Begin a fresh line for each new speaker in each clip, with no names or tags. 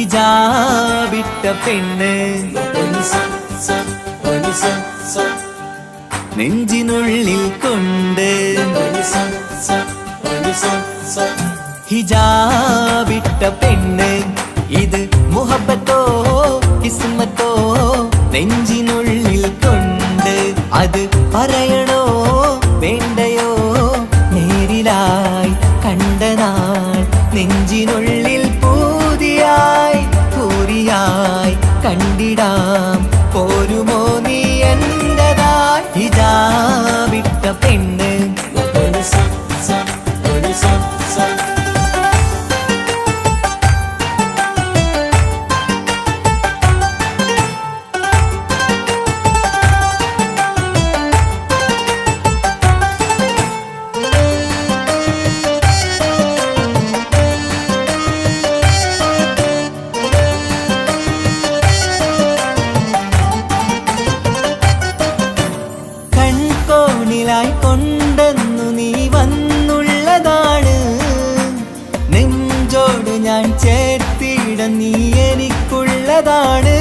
ഹിജാബിട്ട പെണ്ണ് നെഞ്ചിനുള്ളിൽ കൊണ്ട് ഹിജാബിട്ട പെണ്ണ് ഇത് മുഹബത്തോ കിസ്മത്തോ നെഞ്ചിനുള്ളിൽ കൊണ്ട് അത് പറയണോ വേണ്ടയോ നേരിലായി കണ്ട നാൾ നെഞ്ചിനുള്ളിൽ പൂതിയായി പൂരിയായി കണ്ടിടാം പോരുമോ നീ എന്റതായി ഹിജാബിട്ട പെണ്ണ് കൊണ്ടെന്നു നീ വന്നുള്ളതാണ് നെഞ്ചോട് ഞാൻ ചേർത്തിട നീ എനിക്കുള്ളതാണ്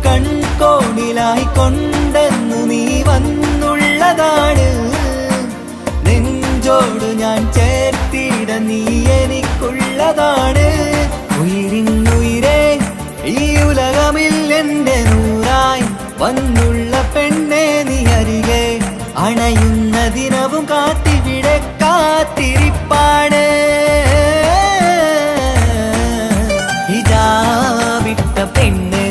കൺകോണിലായി കൊണ്ടെന്നു നീ വന്നുള്ളതാണ് നെഞ്ചോട് ഞാൻ ചേർത്തിട നീ എനിക്കുള്ളതാണ് ഉയിരിന്നുയിരേ ഈ ഉലകമിൽ എന്റെ നൂറായി വന്നുള്ള പെണ്ണെ നീ അരികെ അണയുന്ന ദിനവും കാത്തിവിടെ കാത്തിരിപ്പാണ് ഹിജാബിട്ട പെണ്ണ്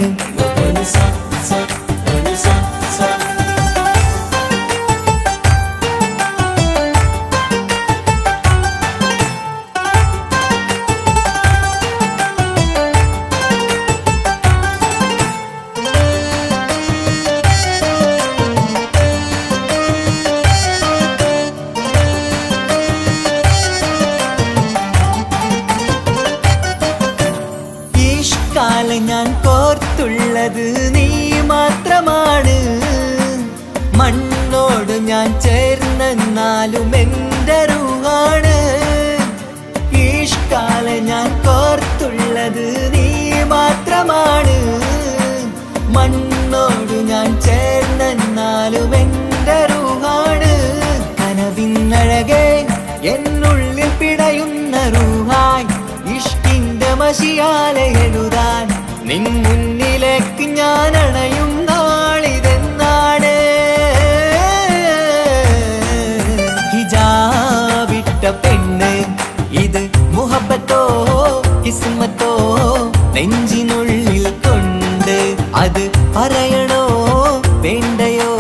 ഞാൻ കോർത്തുള്ളത് നീ മാത്രമാണ് മണ്ണോട് ഞാൻ ചേർന്നെന്നാലും എൻ്റെ റൂഹാണ് ഈഷ്കാല ഞാൻ കോർത്തുള്ളത് നീ മാത്രമാണ് മണ്ണോട് ഞാൻ ചേർന്നെന്നാലും എൻ്റെ റൂഹാണ് കനവിന്നഴകെ എന്നുള്ളിൽ പിടയുന്ന റൂഹായി ഇഷ്കിന്റെ മഷിയാലെ എഴുതാൻ നിൻ മുന്നിലേക്ക് ഞാൻ അണയും നാളിതെന്നാണ് ഹിജാബിട്ട പെണ്ണ് ഇത് മുഹബത്തോ കിസ്മത്തോ നെഞ്ചിനുള്ളിൽ കൊണ്ട് അത് പറയണോ വേണ്ടയോ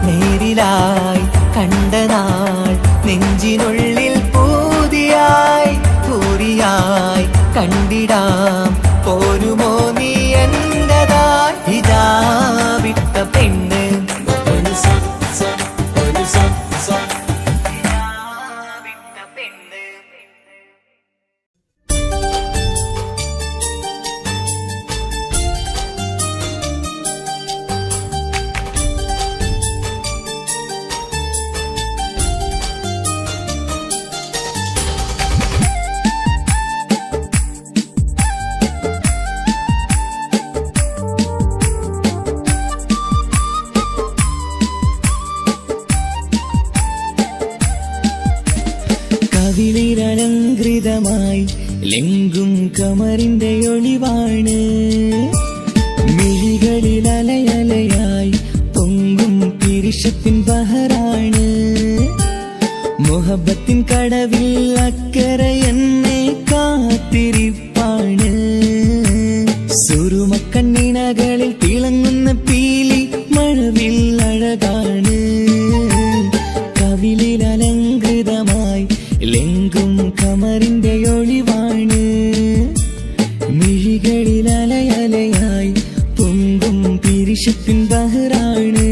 നേരിലായി കണ്ട നാൾ നെഞ്ചിനുള്ളിൽ പൂതിയായി പൂരിയായി കണ്ടിടാം പോരുമോ നീ എന്റതായി ഹിജാബിട്ട പെണ്ണ് കവിളിലലങ്കൃതമായി ലെങ്കും കമറിന്റെ ഒളിവാണ് മിഴികളിൽ അലയലയായി പൊങ്കും പിരിശത്തിൻ ബഹറാണ് മുഹബത്തിൻ കടവിൽ അക്കരെ എന്നെ കാത്തിരിപ്പാണ് സുറുമക്കണ്ണിണകളിൽ തിളങ്ങുന്ന പീലി മഴവിൽ അഴകാണ് കവിളിലലങ്കൃതമായി ലെങ്കും കമറിന്റെ ഒളിവാണ് മിഴികളിൽ അലയലയായി പൊങ്കും പിരിശത്തിൻ ബഹറാണ്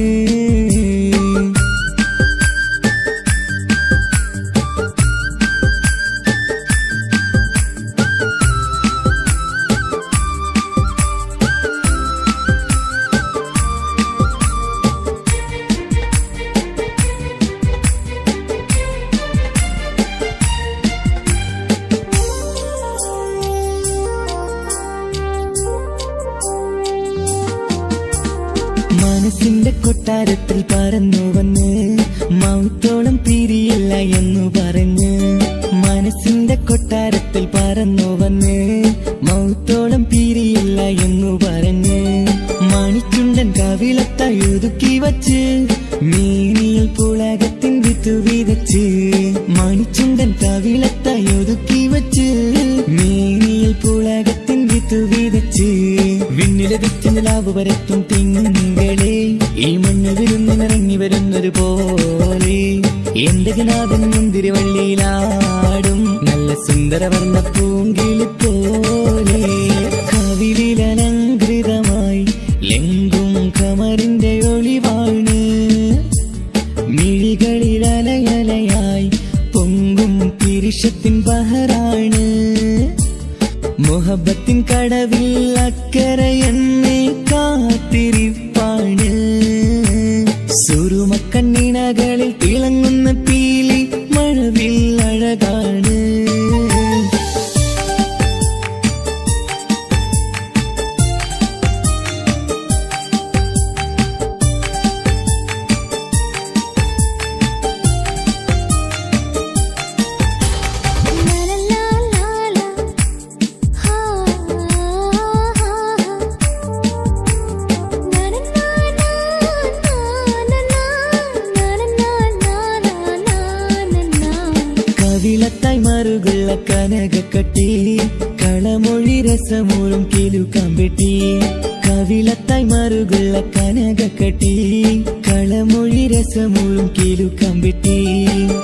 മനസ്സിന്റെ കൊട്ടാരത്തിൽ പറന്നു വന്ന് മൗത്തോളം പിരിയില്ല എന്നു പറഞ്ഞ് മനസ്സിന്റെ കൊട്ടാരത്തിൽ പറന്നു വന്ന് മൗത്തോളം പിരിയില്ല എന്നു പറഞ്ഞ് മണിച്ചുണ്ടൻ കവിളത്തായി ഒതുക്കി വച്ച് മേനിയിൽ പുളകത്തിൻ വിത്തു വിതച്ച് മണിച്ചുണ്ടൻ കവിളത്തായി ഒതുക്കി വച്ച് മേനിയിൽ പുളകത്തിൻ വിത്തു വിതച്ച് വിണ്ണിലതിച്ച് നിലാവ് വരത്തും തിങ്കളെ ഈ മണ്ണ് വിരുന്നിനിറങ്ങി വരുന്നൊരു പോലെ എന്റെ കിനാവിൻ മുന്തിരിവള്ളിയിലാടും നല്ല സുന്ദരവർണ്ണ പൂങ്കിളി പോലെ കവിളിലലങ്കൃതമായി ലെങ്കും കമറിന്റെ ഒളിവാണ് മിഴികളിലലയലയായി പൊങ്കും പിരിശത്തിൻ ബഹറാണ് മുഹബത്തിൻ കടവിൽ അക്കരയെന്നെ കാത്തിരിപ്പാണ് സുറുമക്കണ്ണിണകളിൽ തിളങ്ങുന്ന പീലി മഴവിൽ അഴകാണ് കവിളത്തായി മറുകുള്ള കനകക്കട്ടി കളമൊഴി രസമൂറും കിലുക്കാമ്പെട്ടി കവിളത്തായി മറുകുള്ള കനകക്കട്ടി കളമൊഴി രസമൂറും കിലുക്കാമ്പെട്ടി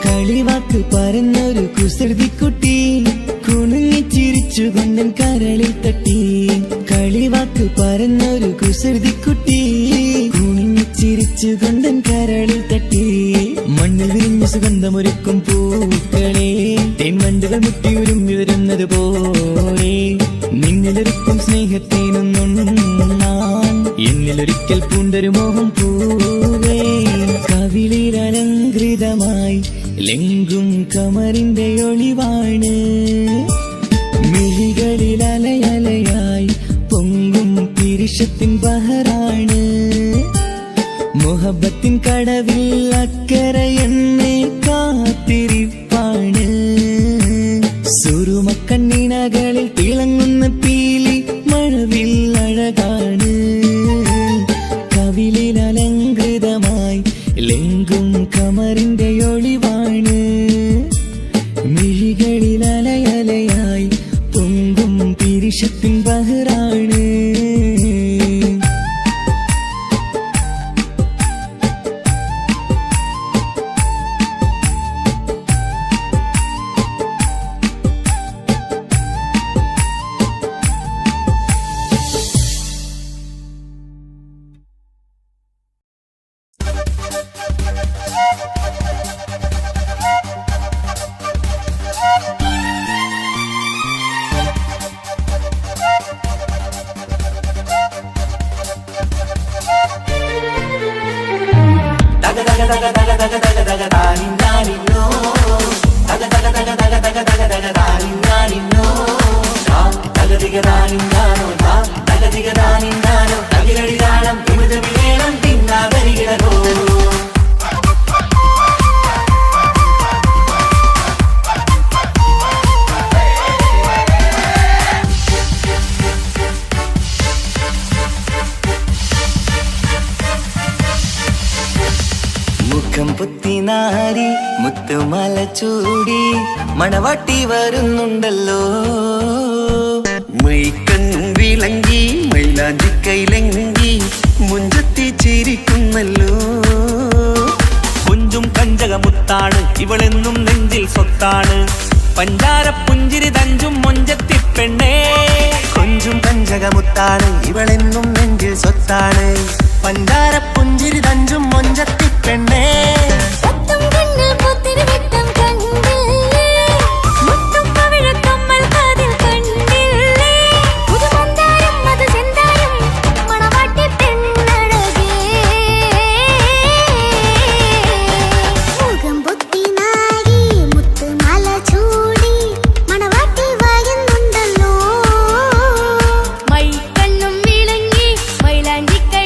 കളിവാക്ക് പറഞ്ഞൊരു കുസൃതിക്കുട്ടി കുണുങ്ങി ചിരിച്ചുകൊണ്ടൻ കരളിൽ തട്ടി കളിവാക്ക് പറഞ്ഞൊരു കുസൃതിക്കുട്ടി കുണുങ്ങി ചിരിച്ചുകൊണ്ടൻ കരളിൽ തട്ടി മണ്ണിൽ വിരിഞ്ഞ സുഗന്ധമൊരുക്കും പൂക്കളെ തേൻവണ്ടുകൾ മുട്ടി ഉരുമ്മി വരുന്നത് പോലെ നിന്നിലൊരുക്കും സ്നേഹത്തേനൊന്നുണ്ണാൻ എന്നിലൊരിക്കൽ പൂണ്ടൊരു മോഹം പൂവേ കവിളിലലങ്കൃതമായി ലെങ്കും കമറിന്റെ ഒളിവാണ് മിഴികളിലലയലയായി പൊങ്കും പിരിശത്തിൻ ബഹറാണ് മുഹബത്തിൻ കടവിൽ അക്കരയെന്നെ കാത്തിരിപ്പാണ് സുറുമക്കണ്ണിണകളിൽ തിളങ്ങുന്ന പീലി മഴവിൽ അഴകാണ് കവിളിലലങ്കൃതമായി ലെങ്കും കമറിന്റെ ഒളിവാണ് മിഴികളിലലയലയായി പൊങ്കും പിരിശത്തിൻ ബഹറാണ് മുഖം പുത്തിനാരി മുത്തുമല ചൂടി മണവാട്ടി വരുന്നുണ്ടല്ലോ
മൈക്കണ്ണും വിളങ്ങി മൈലാഞ്ചി കൈലങ്കി മുഞ്ചത്തി ചിരിക്കുന്നല്ലോ
കുഞ്ചും കഞ്ചകമുത്താണ് ഇവളെന്നും നെഞ്ചിൽ സ്വത്താണ് പഞ്ചാര പുഞ്ചിരി തഞ്ചും മൊഞ്ചത്തി പെണ്ണേ
കൊഞ്ചും കഞ്ചകമുത്താണ് ഇവളെന്നും നെഞ്ചിൽ സ്വത്താണ് പഞ്ചാര പുഞ്ചിരി തഞ്ചും മൊഞ്ചത്തി പെണ്ണേ
മൈക്കണ്ണും വിളങ്ങി മൈലാഞ്ചി കൈ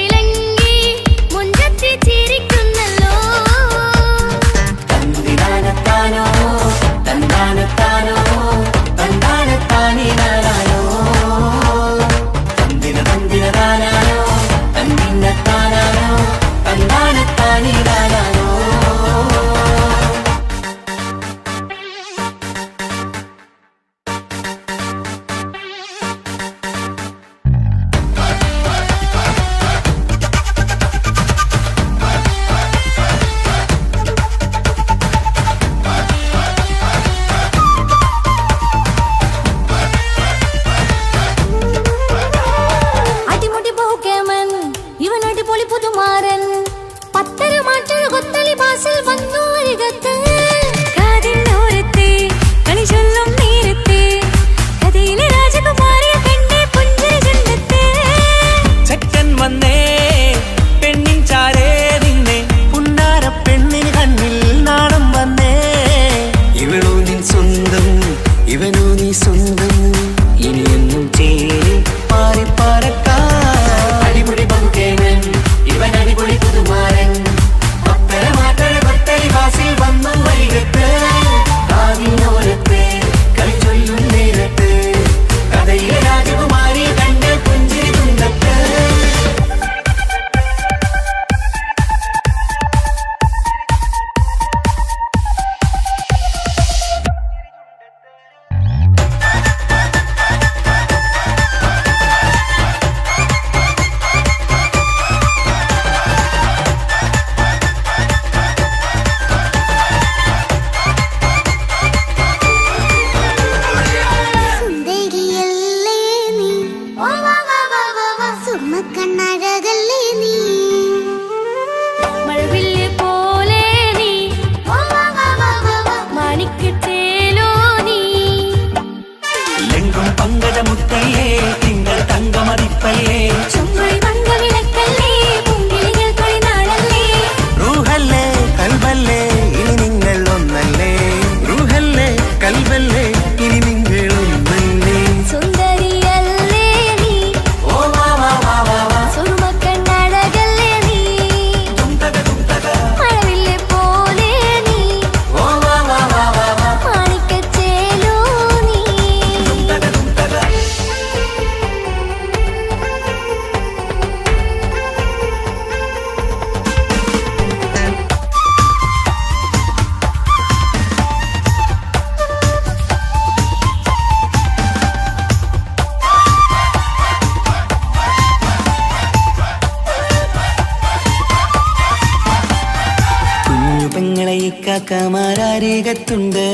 ഇക്കാക്കമാരരികത്തുണ്ട്.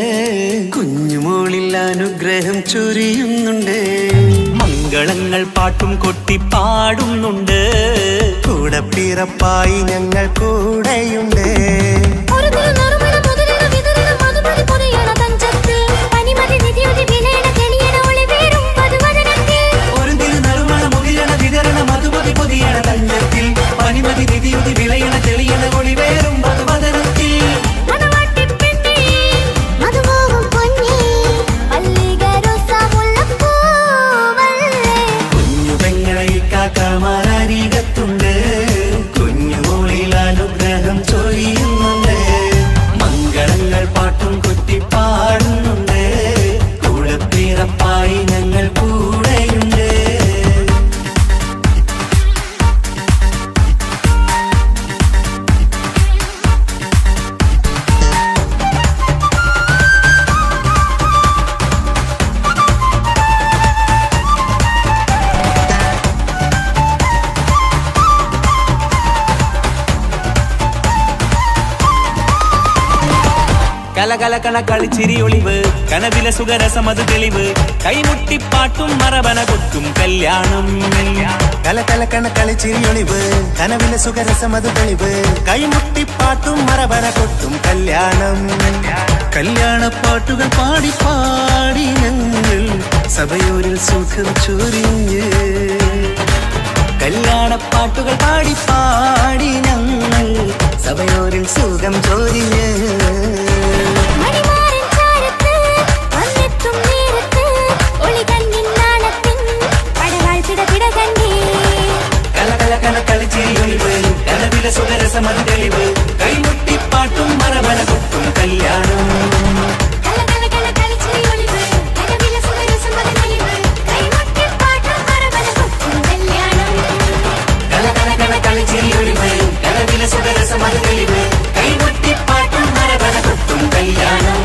കുഞ്ഞുമോളിൽ അനുഗ്രഹം ചൊരിയുന്നുണ്ട്.
മംഗളങ്ങൾ പാട്ടും കൊട്ടി പാടുന്നുണ്ട്.
കൂടെ പിറപ്പായി ഞങ്ങൾ കൂടെയുണ്ട്.
ഒരു തിരുനറുമണ മുകിരണ വിതരണ മധുമതി പൊതിയണ തഞ്ചത്തിൽ പനിമതി നിധിയുതി വിളയണ തെളിയണ ഒളിവേറും മധുവദനത്തിൽ. കുഞ്ഞു പെങ്ങളെ ഇക്കാക്കമാരരികത്തുണ്ട്. കുഞ്ഞുമോളിൽ അനുഗ്രഹം ചൊരിയുന്നുണ്ട്. മംഗളങ്ങൾ പാട്ടും കൊട്ടി പാടുന്നുണ്ട്. കൂടെ പിറപ്പായി ഞങ്ങൾ കൂടെയുണ്ട്.
കലകലകണ കളിച്ചിരി ഒളിവ് കനവിലെ സുഖരസമത് തെളിവ് കൈമുട്ടിപ്പാട്ടും മറവന കൊട്ടും കല്യാണം.
കലകലക്കണ കളിച്ചിരിയൊളിവ് കനവിലെ സുഖരസമത് തെളിവ് കൈമുട്ടിപ്പാട്ടും മറവന കൊട്ടും കല്യാണം. കല്യാണപ്പാട്ടുകൾ പാടി പാടി ഞങ്ങൾ സഭയൂരിൽ സുഖം ചൊരിഞ്ഞ്.
കല്യാണപ്പാട്ടുകൾ പാടി പാടി ഞങ്ങൾ സഭയോരിൽ സുഖം ചൊരിഞ്ഞ്. കലകലകണ കളിച്ചിരിയൊളിവ് കനവിലെ സുഖരസമത് തെളിവ് കൈമുട്ടിപ്പാട്ടും മറവന കൊട്ടും കല്യാണം. കലകലകണ കളിച്ചിരിയൊളിവ് കനവിലെ സുഖരസമത് തെളിവ് കൈമുട്ടിപ്പാട്ടും മറവന കൊട്ടും കല്യാണം.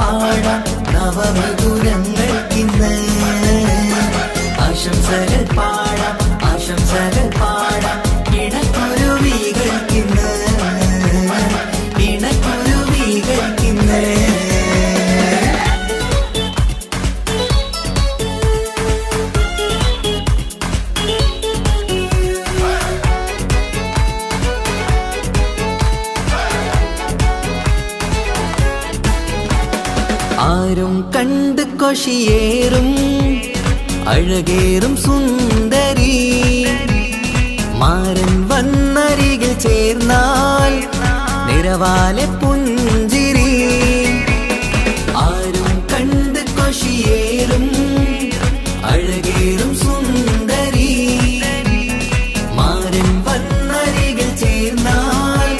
പാടാം നവമിഥുനങ്ങൾക്കിന്ന് ആശംസകൾ പാടാം ആശംസകൾ പാടാം ഇണക്കുരുവികൾക്കിന്ന് ഇണക്കുരുവികൾക്കിന്ന് ആരും കണ്ട് കൊഷിയേറും അഴകേറും സുന്ദരി മാരൻ വന്നരികിൽ ചേർന്നാൽ നിറവാലെ പുഞ്ചിരി ആരും കണ്ട് കൊഷിയേറും അഴകേറും സുന്ദരി മാരൻ വന്നരികിൽ ചേർന്നാൽ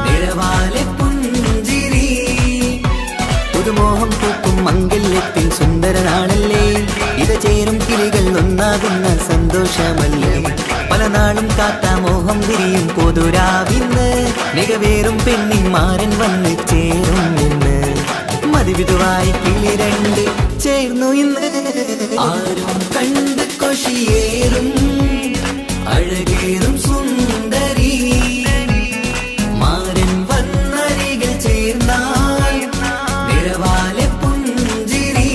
നിറവാലെ പുഞ്ചിരി പുതുമോഹം പൂക്കും മംഗല്യത്തിൻ സുന്ദരനാണല്ലേ ഇത് ചേരും കിളികൾ ഒന്നാകുന്ന സന്തോഷമല്ലേ പല നാളും കാത്ത മോഹം വിരിയും പൊതുരാവിന്ന് മികവേറും പെണ്ണിന്മാരൻ വന്ന് ചേരും ഇന്ന് മതിവിധുവായി കിളി രണ്ട് ചേർന്നു ഇന്ന് ആരും കണ്ട് കൊഷിയേറും അഴകേറും സുന്ദരി മാരൻ വന്നരികിൽ ചേർന്നാൽ നിറവാലെ പുഞ്ചിരി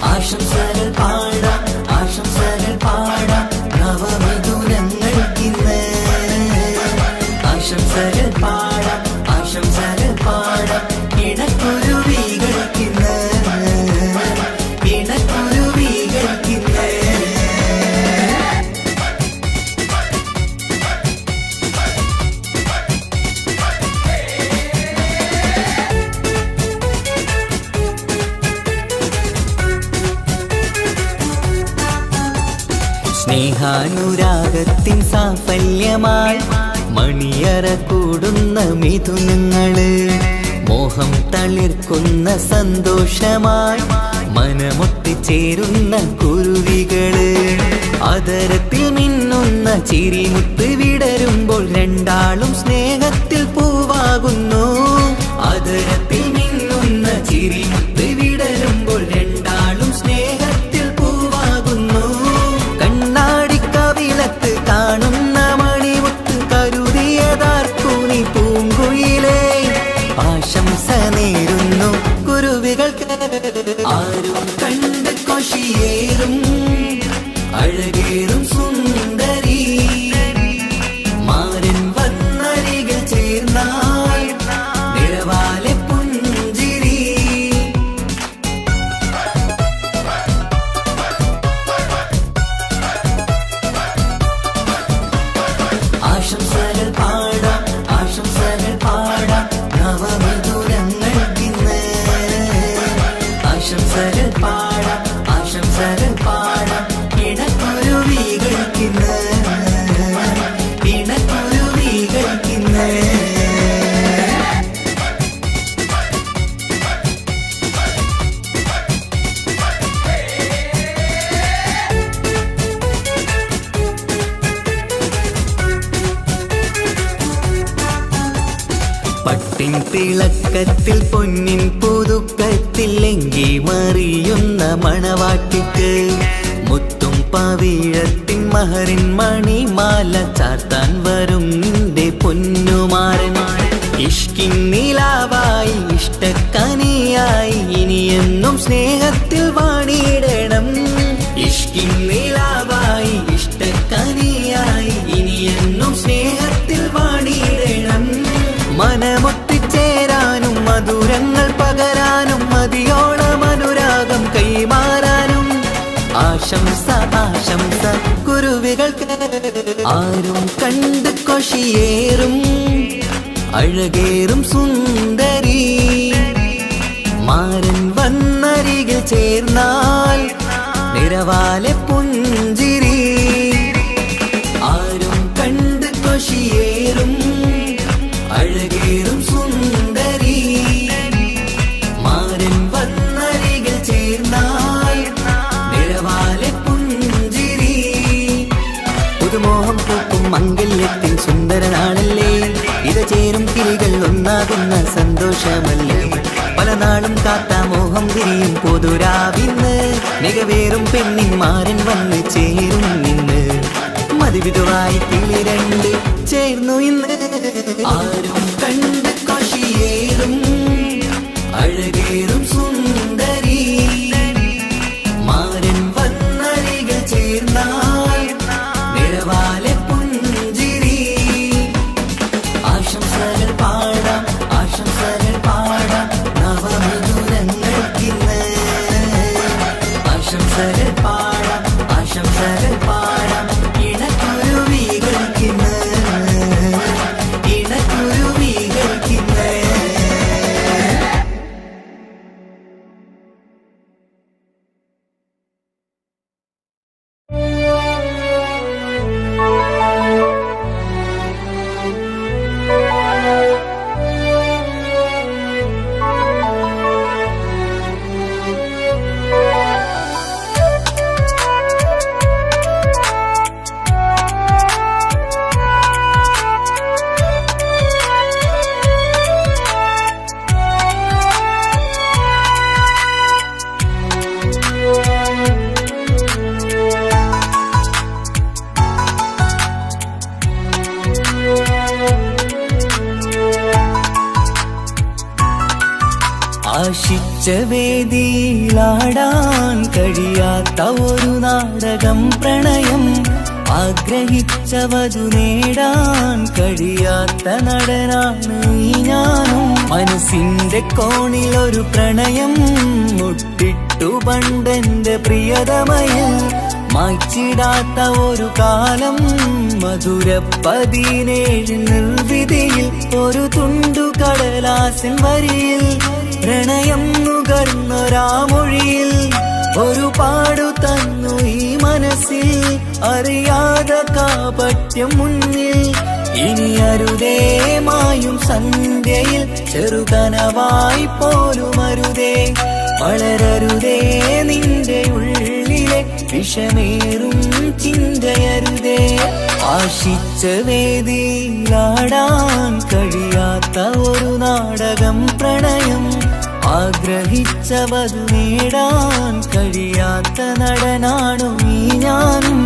ആശംസകൾ പാടാം ആശംസകൾ പാടാം നവമിഥുനങ്ങൾക്കിന്ന് ആശംസകൾ പാടാം ആശംസകൾ പാടാം ഇണക്കുരുവികൾക്കിന്ന് ഇണക്കുരുവികൾക്കിന്ന് സ്നേഹാനുരാഗത്തിൻ സാഫല്യമായി മണിയറ കൂടുന്ന മിഥുനങ്ങള് മോഹം തളിർക്കുന്ന സന്തോഷമായി മനമൊട്ടിച്ചേരുന്ന കുരുവികള് അതരത്തിൽ മിന്നുന്ന ചിരിമുത്ത് വിടരുമ്പോൾ രണ്ടാളും സ്നേഹത്തിൽ പൂവാകുന്നു അതരത്തിൽ മിന്നുന്ന ചിരിമുത്ത് വിടരുമ്പോൾ രണ്ടാളും സ്നേഹത്തിൽ പൂവാകുന്നു കണ്ണാടിക്കവിളത്ത് കാണുന്ന മണിമുത്ത് കരുതിയതാർക്കൂനി പൂങ്കുയിലേ ആശംസ നേരുന്നു കുരുവികൾക്ക് ആരും കണ്ട് കൊഷിയേറും അഴകേറും സുന്ദരി മാരൻ വന്നരികിൽ ചേർന്നാൽ നിറവാലെ പുഞ്ചിരി ആശംസകൾ പാടാം ആശംസകൾ പാടാം നവമിഥുനങ്ങൾക്കിന്ന് ആശംസകൾ പാടാം ആശംസകൾ പാടാം ഇണക്കുരുവികൾക്കിന്ന് ഇണക്കുരുവികൾക്കിന്ന് പട്ടിൻ തിളക്കത്തിൽ പൊന്നിൻ പുതുക്കത്തിൽ എങ്കി മറിയുന്ന മണവാട്ടിക്ക് മുത്തും പവിഴത്തിൻ മഹറിൻ മണിമാല ചാർത്താൻ വരും നിന്റെ പൊന്നുമാരൻ ഇഷ്കിൻ നിലാവായി ഇഷ്ടക്കനിയായി ഇനിയെന്നും സ്നേഹത്തിൽ വാണിയിടണം ഇഷ്കിൻ നിലാവായി ഇഷ്ടക്കനിയായി ഇനിയെന്നും സ്നേഹത്തിൽ വാണിയിടണം മനമൊത്തിച്ചേരാനും മധുരങ്ങൾ പകരാനും മതിയോളം അനുരാഗം കൈമാറാനും ആശംസ ആശംസ കുരുവികൾക്ക് ആരും കണ്ട് കൊഷിയേറും അഴകേറും സുന്ദരി മാരൻ വന്നരികിൽ ചേർന്നാൽ നിറവാലെ പുഞ്ചിരി ആരും കണ്ട് കൊഷിയേറും അഴകേറും സുന്ദരി മാരൻ വന്നരികിൽ ചേർന്നാൽ നിറവാലെ പുഞ്ചിരി പുതുമ
ചേരും കിളികൾ ഒന്നാകുന്ന സന്തോഷമല്ലേ പല നാളും കാത്ത മോഹം തിരിയും പൊതുരാവിന്ന് മികവേറും പെണ്ണിൻ മാരൻ വന്ന് ചേരും നിന്ന് മതിവിധുവായി കിളി രണ്ട് ചേർന്നു ഇന്ന് ആരും കണ്ട് കാശിയേറും അഴകേറും സുന്ദരി മാരൻ വന്നരികൾ ചേർന്നാൽ നിഴവാലെ പുഞ്ചിരി ആശംസകൾ പാടാം നവമധുരങ്ങൾക്കിന്ന് ആശംസകൾ പാടാം ഇണക്കുരുവികൾക്കിന്ന് ആശിച്ച വേദിയിലാടാൻ കഴിയാത്ത ഒരു നാടകം പ്രണയം ആഗ്രഹിച്ചവതു നേടാൻ കഴിയാത്ത നടനാണ് ഈ ഞാനും മനസ്സിന്റെ കോണിൽ ഒരു പ്രണയം മുട്ടിട്ടു പണ്ടെന്റെ പ്രിയതമയിൽ മായ്ച്ചിടാത്ത ഒരു കാലം മധുര 17 നിർവിധിയിൽ ഒരു തുണ്ടു കടലാസിൻ വരിയിൽ പ്രണയം നുകർന്നൊരാമൊഴിയിൽ ഒരു പാടു തന്നു ഈ മനസ്സിൽ അറിയാതെ കാപട്യം മുന്നിൽ ഇനി അരുതേ മായും സന്ധ്യയിൽ ചെറുകനവായി പോലും അരുതേ വളരരുതേ നിന്റെ ഉള്ളിലെ വിഷമേറും ചിന്തയരുതേ ആശിച്ച വേദിയിലാടാൻ കഴിയാത്ത ഒരു നാടകം പ്രണയം ആഗ്രഹിച്ചവതു നേടാൻ കഴിയാത്ത നടനാണു ഈ ഞാനും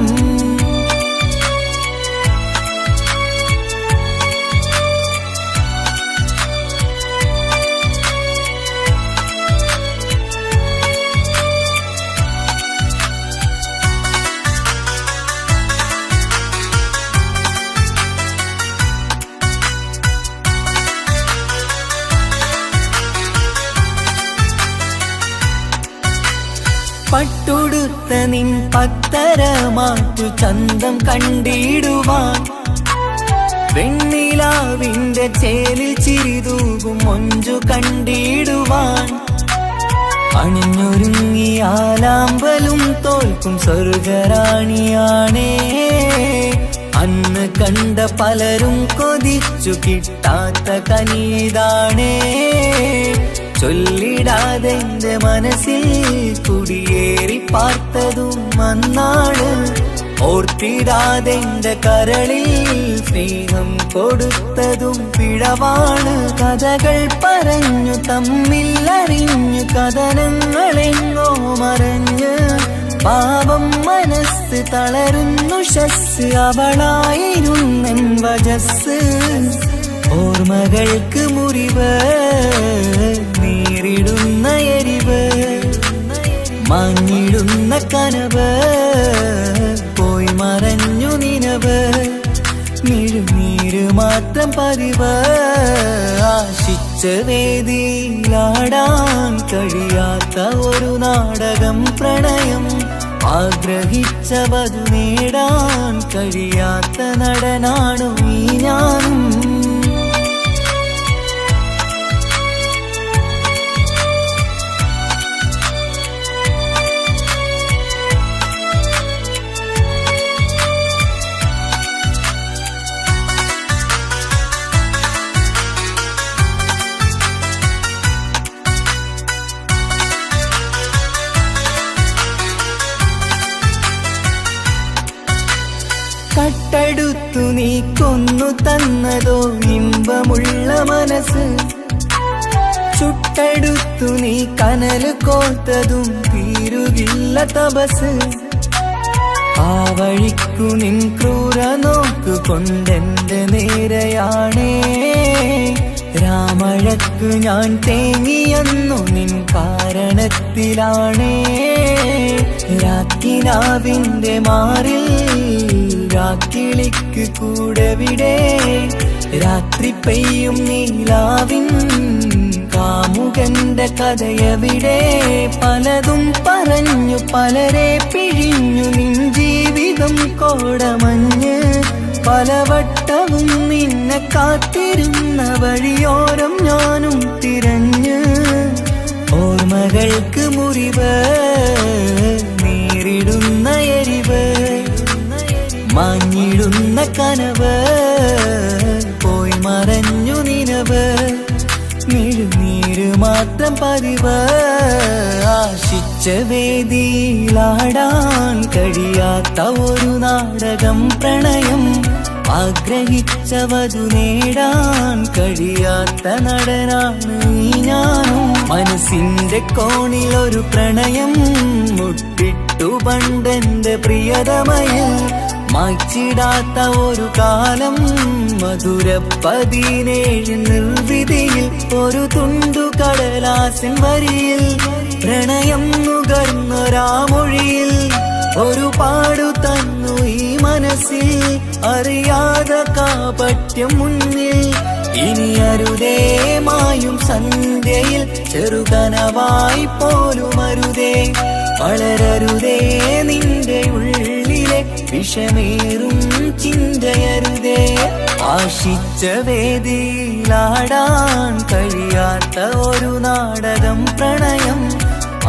പട്ടുടുത്ത നിൻ പത്തരമാറ്റു ചന്തം കണ്ടിടുവാൻ വെണ്ണിലാവിന്റെ ചേലിൽ ചിരിതൂകും മൊഞ്ചു കണ്ടിടുവാൻ അണിഞ്ഞൊരുങ്ങിയാലാമ്പലും തോൽക്കും സ്വർഗറാണിയാണേ അന്ന് കണ്ട പലരും കൊതിച്ചു കിട്ടാത്ത കനിതാണേ ചൊല്ലിടാതെ എന്റെ മനസ്സിൽ കുടിയേറി പാർത്തതും അന്നാണ് ഓർത്തിടാതെ എന്റെ കരളിൽ സ്നേഹം കൊടുത്തതും പിഴവാണ് കഥകൾ പറഞ്ഞു തമ്മിൽ അറിഞ്ഞു കഥനങ്ങളെങ്ങോ മറഞ്ഞ് പാപം മനസ്സ് തളരുന്നു ശസ് അവളായിരുന്നെൻ വജസ് ഓർമ്മകൾക്ക് മുറിവ് നേരിടുന്ന എരിവ് മാഞ്ഞിടുന്ന കനവ് പോയി മറഞ്ഞു നിനവ് നീര് മാത്രം പതിവ് ആശിച്ച വേദിയിലാടാൻ കഴിയാത്ത ഒരു നാടകം പ്രണയം ആഗ്രഹിച്ചവതു നേടാൻ കഴിയാത്ത നടനാണു ഈ ഞാനും കട്ടെടുത്തു നീ കൊന്നു തന്നതോ ഇമ്പം ഈണമുള്ള മനസ്സ് ചുട്ടെടുത്തു നീ കനല് കോത്തതും തീരുകില്ല തപസ് ആ വഴിക്കു നിൻ ക്രൂര നോക്കു കൊണ്ടെന്റെ നേരെയാണേ രാമഴക്കു ഞാൻ തേങ്ങിയെന്നു നിൻ കാരണത്തിലാണേ രാക്കിനാവിന്റെ മാറിൽ രാക്കിളിക്ക് കൂടെവിടെ രാത്രി പെയ്യും നീലാവിൻ കാമുകന്റെ കഥയവിടെ പലതും പറഞ്ഞു പലരെ പിഴിഞ്ഞു നിൻ ജീവിതം കോടമഞ്ഞ് പലവട്ടവും നിന്നെ കാത്തിരുന്ന വഴിയോരം ഞാനും തിരഞ്ഞ് ഓർമ്മകൾക്ക് മുറിവ് നേരിടുന്ന എരിവ് മാഞ്ഞിടുന്ന കനവ് പോയി മറഞ്ഞു നിനവ് മിഴുനീര് മാത്രം പതിവ് ആശിച്ച വേദിയിലാടാൻ കഴിയാത്ത ഒരു നാടകം പ്രണയം ആഗ്രഹിച്ചവതു നേടാൻ കഴിയാത്ത നടനാണ് ഈ ഞാനും മനസ്സിന്റെ കോണിൽ ഒരു പ്രണയം മുട്ടിട്ടു പണ്ടെന്റെ പ്രിയതമയിൽ മായ്ച്ചിടാത്ത ഒരു കാലം മധുര 17 നിർവിധിയിൽ ഒരു തുണ്ടു കടലാസിൻ വരിയിൽ പ്രണയം നുകർന്നൊരാമൊഴിയിൽ ഒരു പാടു തന്നു ഈ മനസ്സിൽ അറിയാതെ കാപട്യം മുന്നിൽ ഇനി അരുതേ മായും സന്ധ്യയിൽ ചെറുകനവായി പോലും അരുതേ വളരരുതേ നിന്റെ ഉള്ളിലെ വിഷമേറും ചിന്തയരുതേ ആശിച്ച വേദിയിലാടാൻ കഴിയാത്ത ഒരു നാടകം പ്രണയം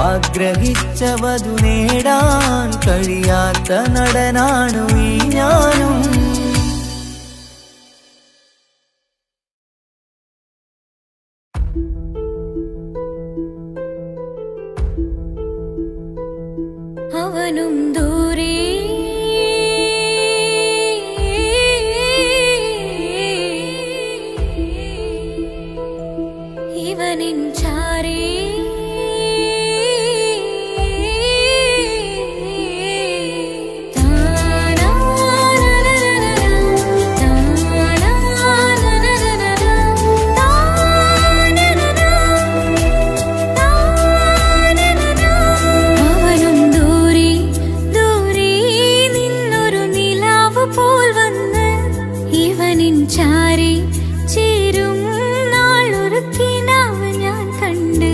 ആഗ്രഹിച്ചവതു നേടാൻ കഴിയാത്ത നടനാണു ഈ ഞാനും
അവനും ദൂരെ ഇവനിൻ ചാരേ ചാരി ചേരും നാളൊരു കിനാവ് ഞാൻ കണ്ട്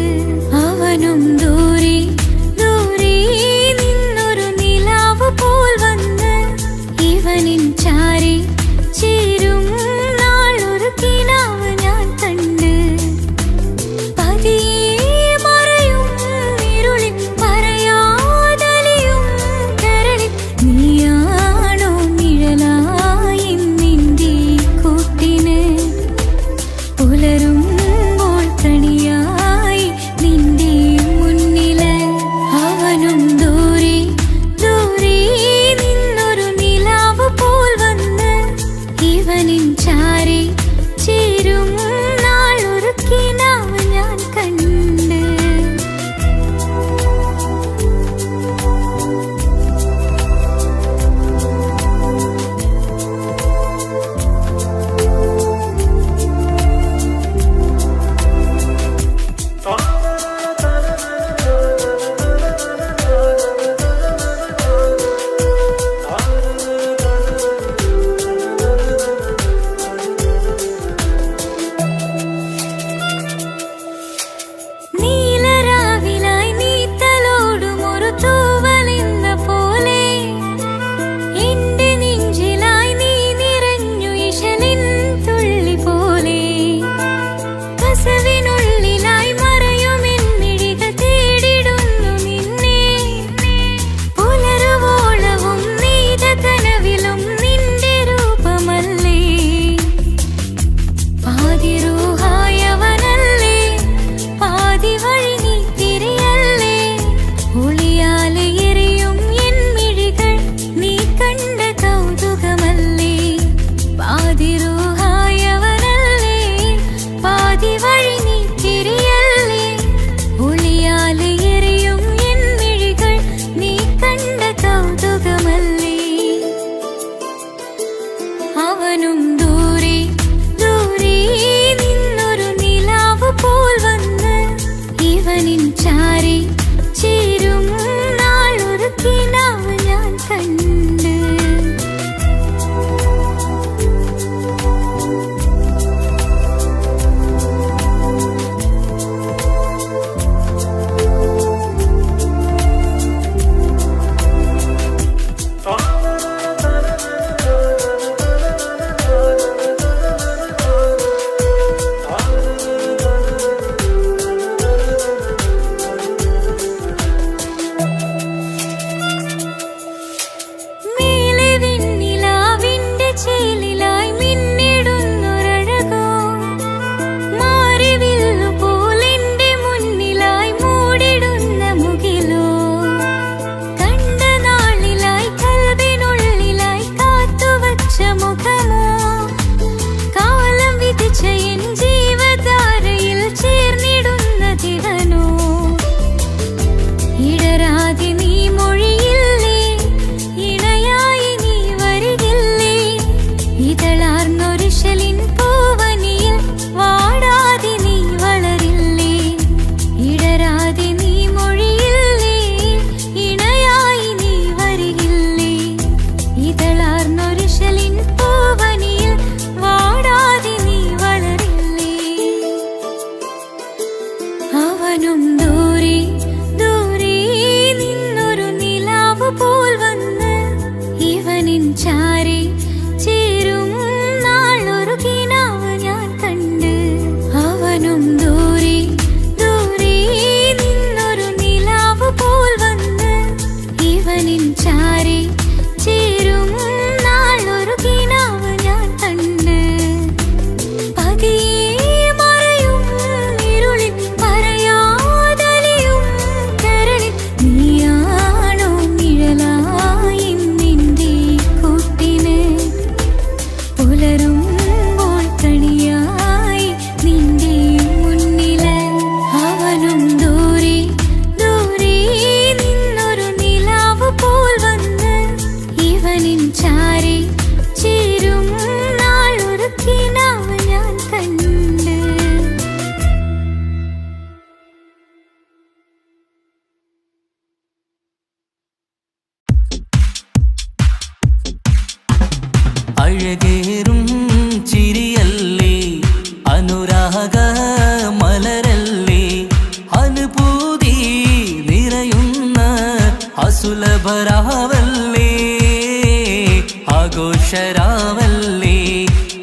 ആഘോഷരാവല്ലേ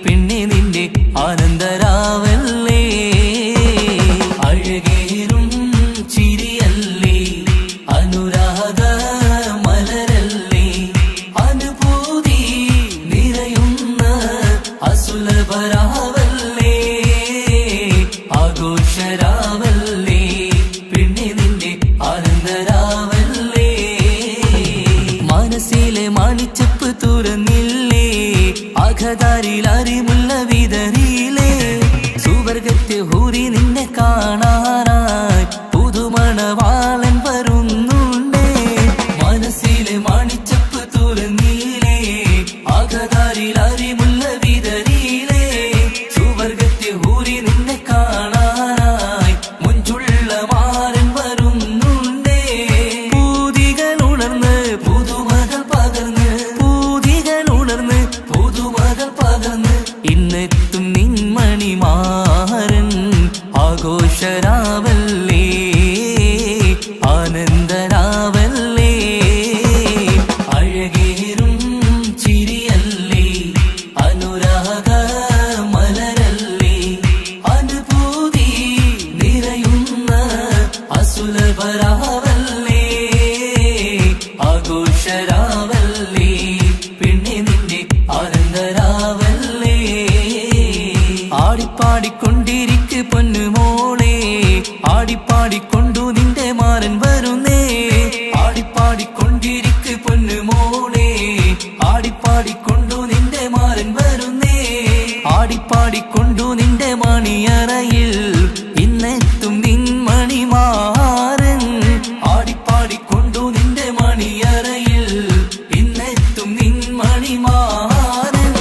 പിന്നെ നിന്റെ ആനന്ദരാവല്ലേ അഴകേറും ചിരിയല്ലേ അനുരാഗ മലരല്ലേ അനുഭൂതി നിറയുന്ന അസുലഭരാവല്ലേ ആഘോഷരാവല്ലേ പിന്നെ നിന്റെ ആനന്ദരാവല്ലേ മനസ്സിലെ മാണിച്ചപ്പ് തുറന്നില്ലേ അഖദാരിൽ അരിമുല്ല വിതറിയില്ലേ സുവർഗത്തെ ഹൂറി നിന്നെ കാണാനായി പുതുമണവാളൻ വരുന്നുണ്ടേ മനസ്സിലെ മാണിച്ചപ്പ് തുറന്നില്ലേ അഖദാരിൽ അരിമുല്ല വിതറിയില്ലേ സുവർഗത്തെ ഹൂറി നിന്നെ കാണാനായി മുഞ്ചുള്ള മാരൻ വരുന്നുണ്ടേ പൂതികൾ ഉണർന്ന് പുതുമകൾ പകർന്ന് പൂതികൾ ഉണർന്ന് പുതുമകൾ പകർന്ന് ഇന്നെത്തും നിൻമണിമാരൻ ആഘോഷരാവല്ലേ ആനന്ദരാവല്ലേ അഴകേറും ചിരിയല്ലേ അനുരാഗ മലരല്ലേ അനുഭൂതി നിറയുന്ന അസുലഭരാവല്ലേ ആഘോഷരാവല്ലേ പിന്നെ നിന്റെ ആനന്ദരാവല്ലേ ആടിപ്പാടിക്കൊണ്ടിരിക്ക് പൊന്നുമോളെ ആടിപ്പാടിക്കൊണ്ടു നിന്റെ മാരൻ വരുന്നേ ആടിപ്പാടിക്കൊണ്ടിരിക്ക് പൊന്നുമോളെ ആടിപ്പാടിക്കൊണ്ടു നിന്റെ മാരൻ വരുന്നേ ആടിപ്പാടിക്കൊണ്ടു നിന്റെ മണിയറയിൽ ഇന്നെത്തും നിൻമണിമാരൻ ആടിപ്പാടിക്കൊണ്ടു നിന്റെ മണിയറയിൽ ഇന്നെത്തും നിൻമണിമാരൻ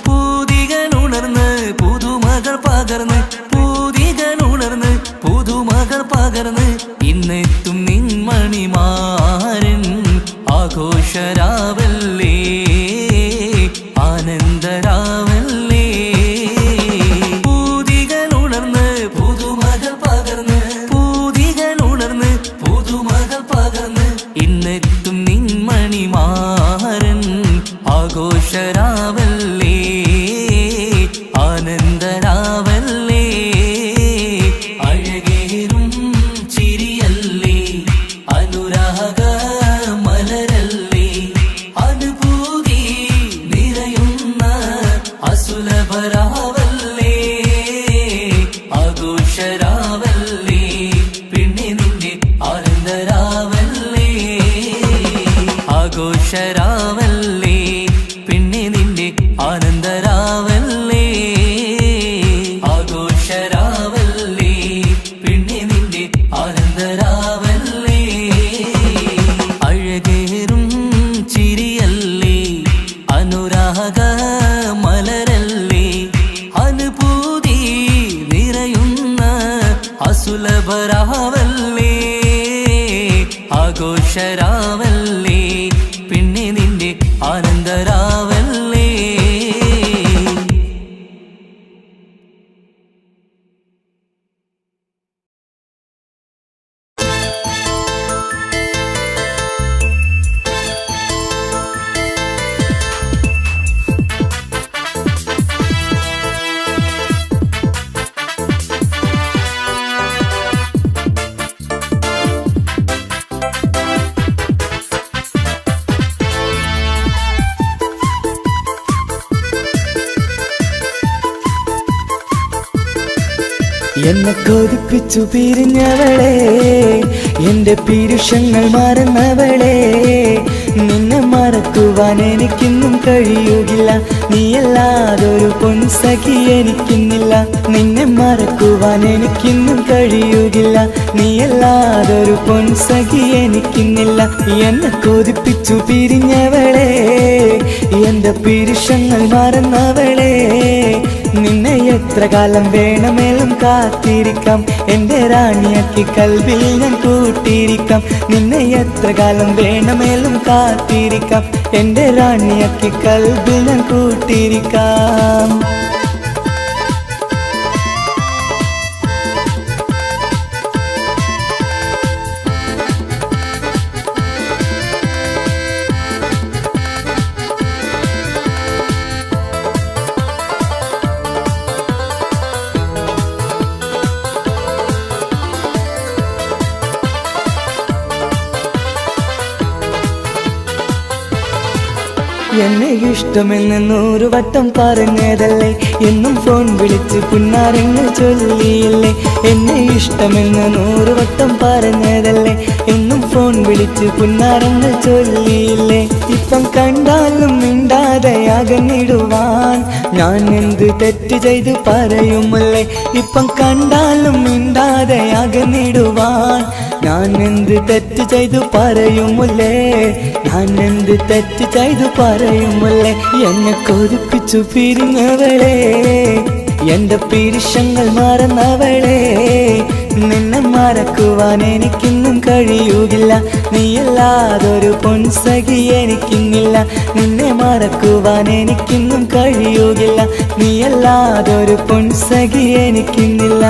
പൂതികൾ ഉണർന്ന് പുതുമകൾ പകർന്ന് പൂതികൾ ഉണർന്ന് പുതുമകൾ പകർന്ന് ഇന്നെത്തും നിൻമണിമാരൻ ആഘോഷരാവല്ലേ ആനന്ദരാവല്ലേ പൂതികൾ ഉണർന്ന് പുതുമകൾ പകർന്ന് പൂതികൾ ഉണർന്ന് പുതുമകൾ പകർന്ന് ഇന്നെത്തും നിൻമണിമാരൻ ആഘോഷരാവല്ലേ ആനന്ദരാവല്ലേ അഴകേറും ചിരിയല്ലേ അനുരാഗ മലരല്ലേ അനുഭൂതി നിറയുന്ന അസുലഭരാവല്ലേ ആഘോഷരാവല്ലേ പിന്നെ നിന്റെ ആനന്ദരാവല്ലേ ആഘോഷരാവല്ലേ പിന്നെ നിന്റെ ആനന്ദരാവല്ലേ ആഘോഷരാവല്ലേ പിന്നെ നിന്റെ ആനന്ദരാവല്ലേ അഴകേറും ചിരിയല്ലേ അനുരാഗ മലരല്ലേ അനുഭൂതി നിറയുന്ന അസുലഭരാവല്ലേ ആഘോഷരാവല്ലേ പിന്നെ നിന്റെ ആനന്ദരാവല്ലേ എന്നെ കൊതിപ്പിച്ചു പിരിഞ്ഞവളെ എന്റെ പീരുഷങ്ങൾ മറന്നവളെ നിന്നെ മറക്കുവാൻ എനിക്കിന്നും കഴിയുകില്ല നീയല്ലാതൊരു പൊൻസഖി എനിക്കിന്നില്ല നിന്നെ മറക്കുവാൻ എനിക്കിന്നും കഴിയുകില്ല നീയല്ലാതൊരു പൊൻസഖി എനിക്കിന്നില്ല എന്നെ കൊതിപ്പിച്ചു പിരിഞ്ഞവളെ എന്റെ പീരുഷങ്ങൾ മറന്നവളെ നിന്നെ എത്ര കാലം വേണമെങ്കിലും കാത്തിരിക്കാം എന്റെ റാണിയാക്കി കൽവിൽ ഞാൻ കൂട്ടിയിരിക്കാം നിന്നെ എത്ര കാലം വേണമെങ്കിലും കാത്തിരിക്കാം എന്റെ റാണിയാക്കി കൽവിൽ ഞാൻ കൂട്ടിയിരിക്കാം എന്നെ ഇഷ്ടമെന്ന് 100 വട്ടം പറഞ്ഞതല്ലേ, എന്നും ഫോൺ വിളിച്ച് പുന്നാരങ്ങൾ ചൊല്ലിയില്ലേ. എന്നെ ഇഷ്ടമെന്ന് 100 വട്ടം പറഞ്ഞതല്ലേ, എന്നും ഫോൺ വിളിച്ച് പുന്നാരങ്ങൾ ചൊല്ലിയില്ലേ. ഇപ്പം കണ്ടാലും മിണ്ടാതെ അകന്നിടുവാൻ ഞാൻ എന്ത് തെറ്റ് ചെയ്ത് പറയുമല്ലേ. ഇപ്പം കണ്ടാലും മിണ്ടാതെ അകന്നിടുവാൻ ഞാൻ എന്ത് തെറ്റ് ചെയ്തു പറയുമല്ലേ, ഞാൻ എന്ത് തെറ്റ് ചെയ്തു പറയുമല്ലേ. എന്നെ കൊതിപ്പിച്ചു പിരിഞ്ഞവളെ, എന്റെ പിരിശങ്ങൾ മറന്നവളെ, നിന്നെ മറക്കുവാൻ എനിക്കിന്നും കഴിയുകില്ല. നീയല്ലാതൊരു പൊൻസഖി എനിക്കിന്നില്ല. നിന്നെ മറക്കുവാൻ എനിക്കിന്നും കഴിയുകില്ല. നീയല്ലാതൊരു പൊൻസഖി എനിക്കിന്നില്ല.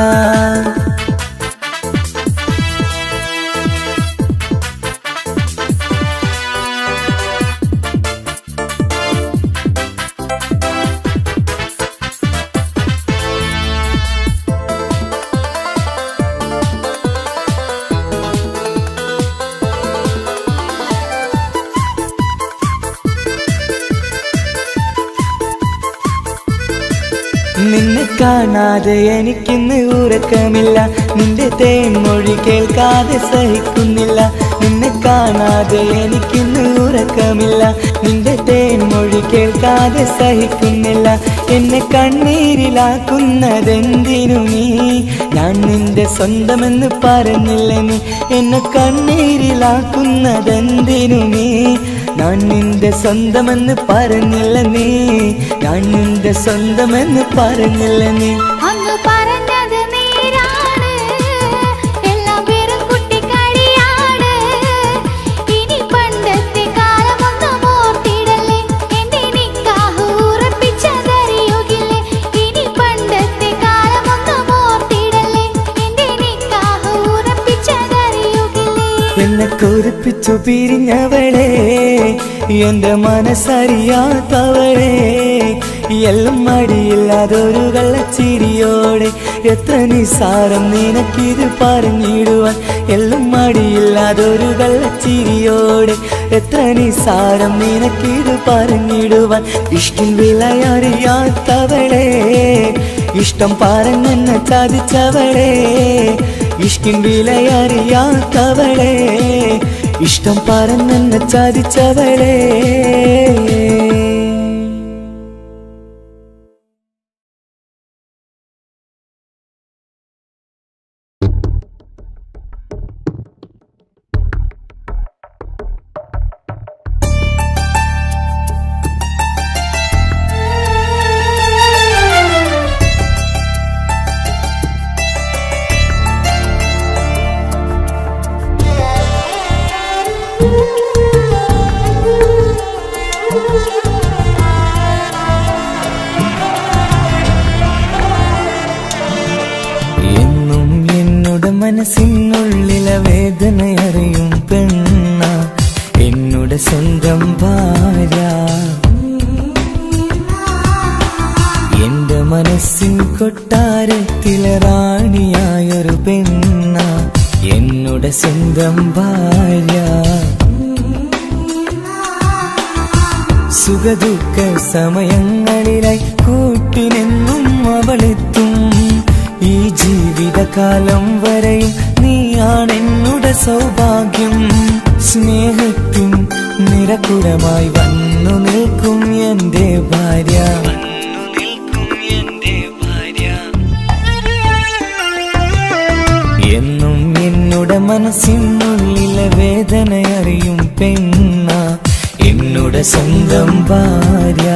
നിന്നെ കാണാതെ എനിക്കിന്ന് ഉറക്കമില്ല, നിന്റെ തേൻമൊഴി കേൾക്കാതെ സഹിക്കുന്നില്ല. നിന്നെ കാണാതെ എനിക്കിന്ന് ഉറക്കമില്ല, നിന്റെ തേൻമൊഴി കേൾക്കാതെ സഹിക്കുന്നില്ല. എന്നെ കണ്ണീരിലാക്കുന്നതെന്തിനു നീ, ഞാൻ നിന്റെ സ്വന്തമെന്ന് പറഞ്ഞില്ല നീ. എന്നെ കണ്ണീരിലാക്കുന്നതെന്തിനു നീ, ഞാൻ നിന്റെ സ്വന്തമെന്ന് പറഞ്ഞില്ല നീ. ഞാൻ നിന്റെ സ്വന്തമെന്ന് പറഞ്ഞില്ല നീ.
അങ്ങ് പറഞ്ഞത് നേരാണ്, എല്ലാം വെറും കുട്ടിക്കളിയാണ്. ഇനി പണ്ടത്തെ കാലമൊന്നും ഓർത്തിടല്ലേ, എന്റെ നിക്കാഹ് ഉറപ്പിച്ചതറിയുകില്ലേ. ഇനി പണ്ടത്തെ കാലമൊന്നും ഓർത്തിടല്ലേ, എന്റെ നിക്കാഹ് ഉറപ്പിച്ചതറിയുകില്ലേ.
എന്നെ കൊതിപ്പിച്ചു പിരിഞ്ഞവളെ, എന്റെ മനസ്സറിയാത്തവളെ, എല്ലാം മടിയില്ലാതൊരു കള്ളച്ചിരിയോടെ. എത്ര നിസാരം നിനക്കിത് പറഞ്ഞിടുവാൻ, എല്ലാം മടിയില്ലാതൊരു കള്ളച്ചിരിയോടെ. എത്ര നിസാരം നിനക്കിത് പറഞ്ഞിടുവാൻ. ഇഷ്ടിൻ വിലയറിയാത്തവളെ, ഇഷ്ടം പറഞ്ഞെന്നെ ചതിച്ചവളെ. ഇഷ്ടിൻ വിലയറിയാത്തവളെ, ഇഷ്ടം പറഞ്ഞെന്നെ ചതിച്ചവളെ. മനസ്സിനുള്ളിലെ വേദനയറിയും പെണ്ണ, എന്നുടെ സ്വന്തം ഭാര്യ. എന്റെ മനസ്സിൻ കൊട്ടാരത്തിലെ റാണിയായൊരു പെണ്ണ, എന്നുടെ സ്വന്തം ഭാര്യ. സുഖദുഃഖ സമയങ്ങളിലായി കൂട്ടിനെന്നും അവളെത്തും. ഈ ജീവിതകാലം വരെയും നീയാണെന്നുടെ സൗഭാഗ്യം. സ്നേഹത്തിൻ നിറകുടമായി വന്നു നിൽക്കും എന്റെ ഭാര്യ. എന്നും എന്നുടെ മനസ്സിനുള്ളിലെ വേദനയറിയും പെണ്ണ, എന്നുടെ സ്വന്തം ഭാര്യ.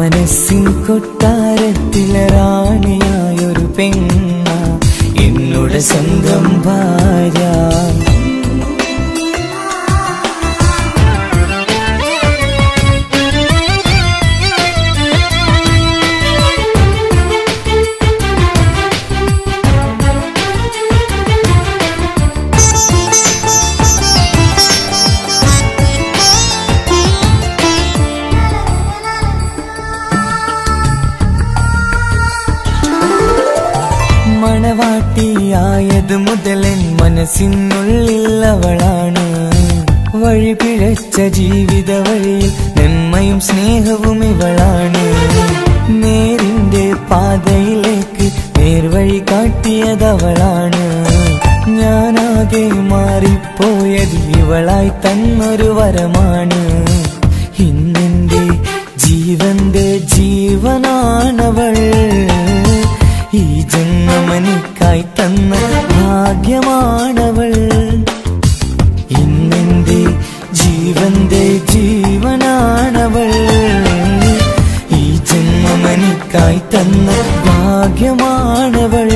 മനസ്സിൻ കൊട്ടാരത്തിലെ റാണിയായൊരു പെണ്ണ, എന്നുടെ സ്വന്തം ഭാര്യ. മണവാട്ടിയായത് മുതലൻ മനസ്സിനുള്ളിൽ അവളാണ്. വഴി പിഴച്ച ജീവിത വഴിയിൽ നന്മയും സ്നേഹവും ഇവളാണ്. നേരിന്റെ പാതയിലേക്ക് നേർവഴി കാട്ടിയതവളാണ്. ഞാനാകെ മാറിപ്പോയത് ഇവളായി തന്നൊരു വരമാണ്. ഇന്നെന്റെ ജീവന്റെ ജീവനാണവൾ. ഈ ജന്മമെനിക്കായി തന്ന ഭാഗ്യമാണവൾ. ഇന്നെന്റെ ജീവന്റെ ജീവനാണവൾ. ഈ ജന്മമെനിക്കായി തന്ന ഭാഗ്യമാണവൾ.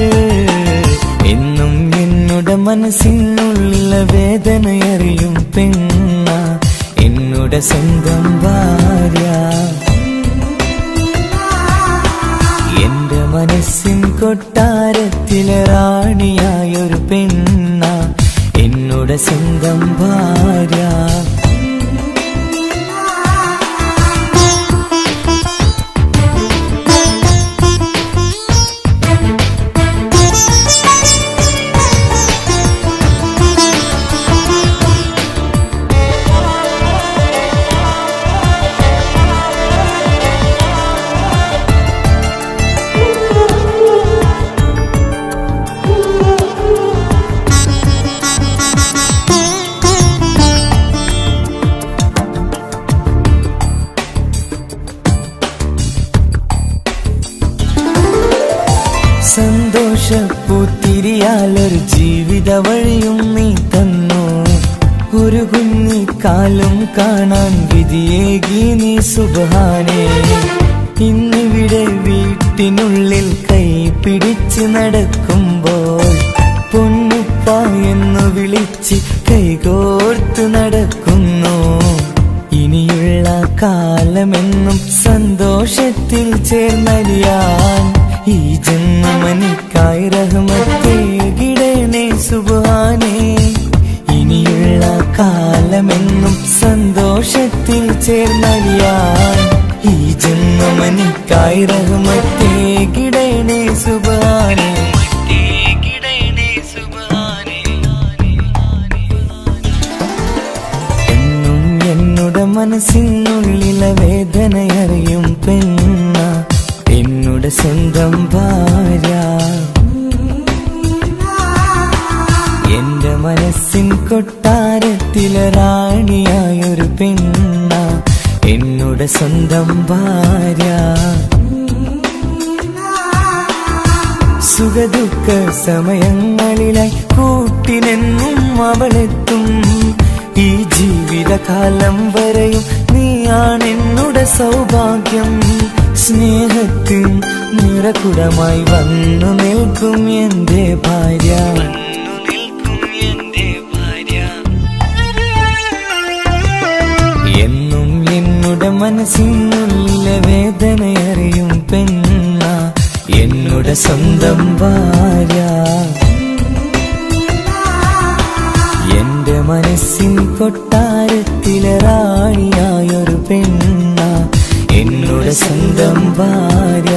എന്നും എന്നുടെ മനസ്സിനുള്ളിലെ വേദനയറിയും പെണ്ണ എന്നുടെ സ്വന്തം ഭാര്യ. എന്റെ മനസ്സിൻ കൊട്ടാരത്തിലെ റാണിയായൊരു പെണ്ണ എന്നുടെ സ്വന്തം ഭാര്യ. സന്തോഷപ്പൂത്തിരിയാലൊരു ജീവിത വഴിയും നീ തന്നു. ഒരു കുഞ്ഞിക്കാലും കാണാൻ വിധിയേകി നീ സുബ്ഹാനേ. ഇന്നിവിടെ വീട്ടിനുള്ളിൽ കൈ പിടിച്ച് നടക്കുമ്പോൾ പൊന്നുപ്പ എന്നു വിളിച്ച് കൈകോർത്ത് നടക്കുന്നു. ഇനിയുള്ള കാലമെന്നും സന്തോഷത്തിൽ ചേർന്നലിയാൻ ഈ ജന്മമെനിക്കായി റഹ്മത്തേകിടണേ സുബ്ഹാനേ. ഇനിയുള്ള കാലമെന്നും സന്തോഷത്തിൽ ചേർന്നലിയാൻ ഈ ജന്മമെനിക്കായി റഹ്മത്തേകിടണേ സുബ്ഹാനേ. എന്നും എന്നുടെ മനസ്സിനുള്ളിലെ വേദനയറിയും പെണ്ണ എന്നുടെ സ്വന്തം ഭാര്യ. എന്റെ മനസ്സിൻ കൊട്ടാരത്തിലെ റാണിയായൊരു പെണ്ണ എന്നുടെ സ്വന്തം ഭാര്യ. സുഖദുഃഖ സമയങ്ങളിലായി കൂട്ടിനെന്നും അവളെത്തും. ഈ ജീവിതകാലം വരെയും നീയാണെന്നുടെ സൗഭാഗ്യം. സ്നേഹത്തിൻ നിറകുടമായി വന്നു നിൽക്കും എന്റെ ഭാര്യ. എന്നും എന്നുടെ മനസ്സിനുള്ളിലെ വേദനയറിയും പെണ്ണ എന്നുടെ സ്വന്തം ഭാര്യ. എന്റെ മനസ്സിൻ കൊട്ടാരത്തിലെ റാണിയായൊരു പെണ്ണ എന്നുടെ സ്വന്തം ഭാര്യ.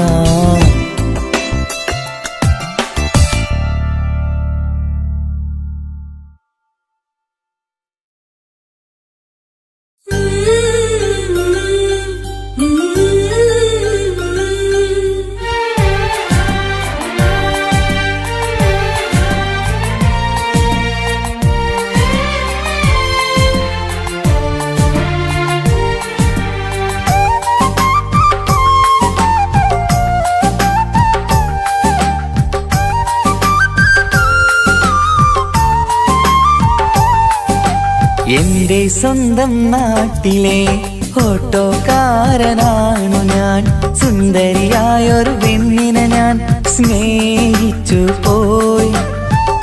എന്റെ സ്വന്തം നാട്ടിലെ ഓട്ടോക്കാരനാണു ഞാൻ. സുന്ദരിയായൊരു പെണ്ണിനെ ഞാൻ സ്നേഹിച്ചു പോയി.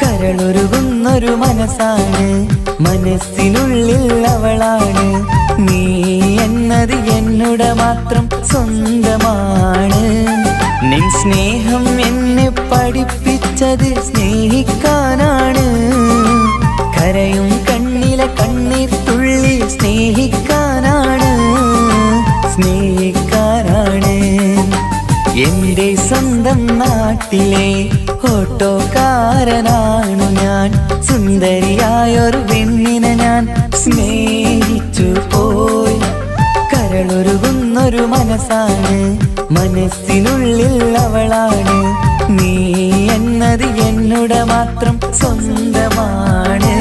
കരളൊരുകുന്നൊരു മനസ്സാണ്, മനസ്സിനുള്ളിൽ അവളാണ്. നീ എന്നത് എന്നുടെ മാത്രം സ്വന്തമാണ്. നിൻ സ്നേഹം എന്നെ പഠിപ്പിച്ചത് സ്നേഹിക്കാനാണ്. കരയും കണ്ണിലെ കണ്ണീർ തുള്ളി സ്നേഹിക്കാനാണ്, സ്നേഹിക്കാനാണ്. എന്റെ സ്വന്തം നാട്ടിലെ ഓട്ടോക്കാരനാണു ഞാൻ. സുന്ദരിയായൊരു പെണ്ണിനെ ഞാൻ സ്നേഹിച്ചു പോയി. കരളൊരുകുന്നൊരു മനസ്സാണ്, മനസ്സിനുള്ളിൽ അവളാണ്. നീ എന്നത് എന്നുടെ മാത്രം സ്വന്തമാണ്.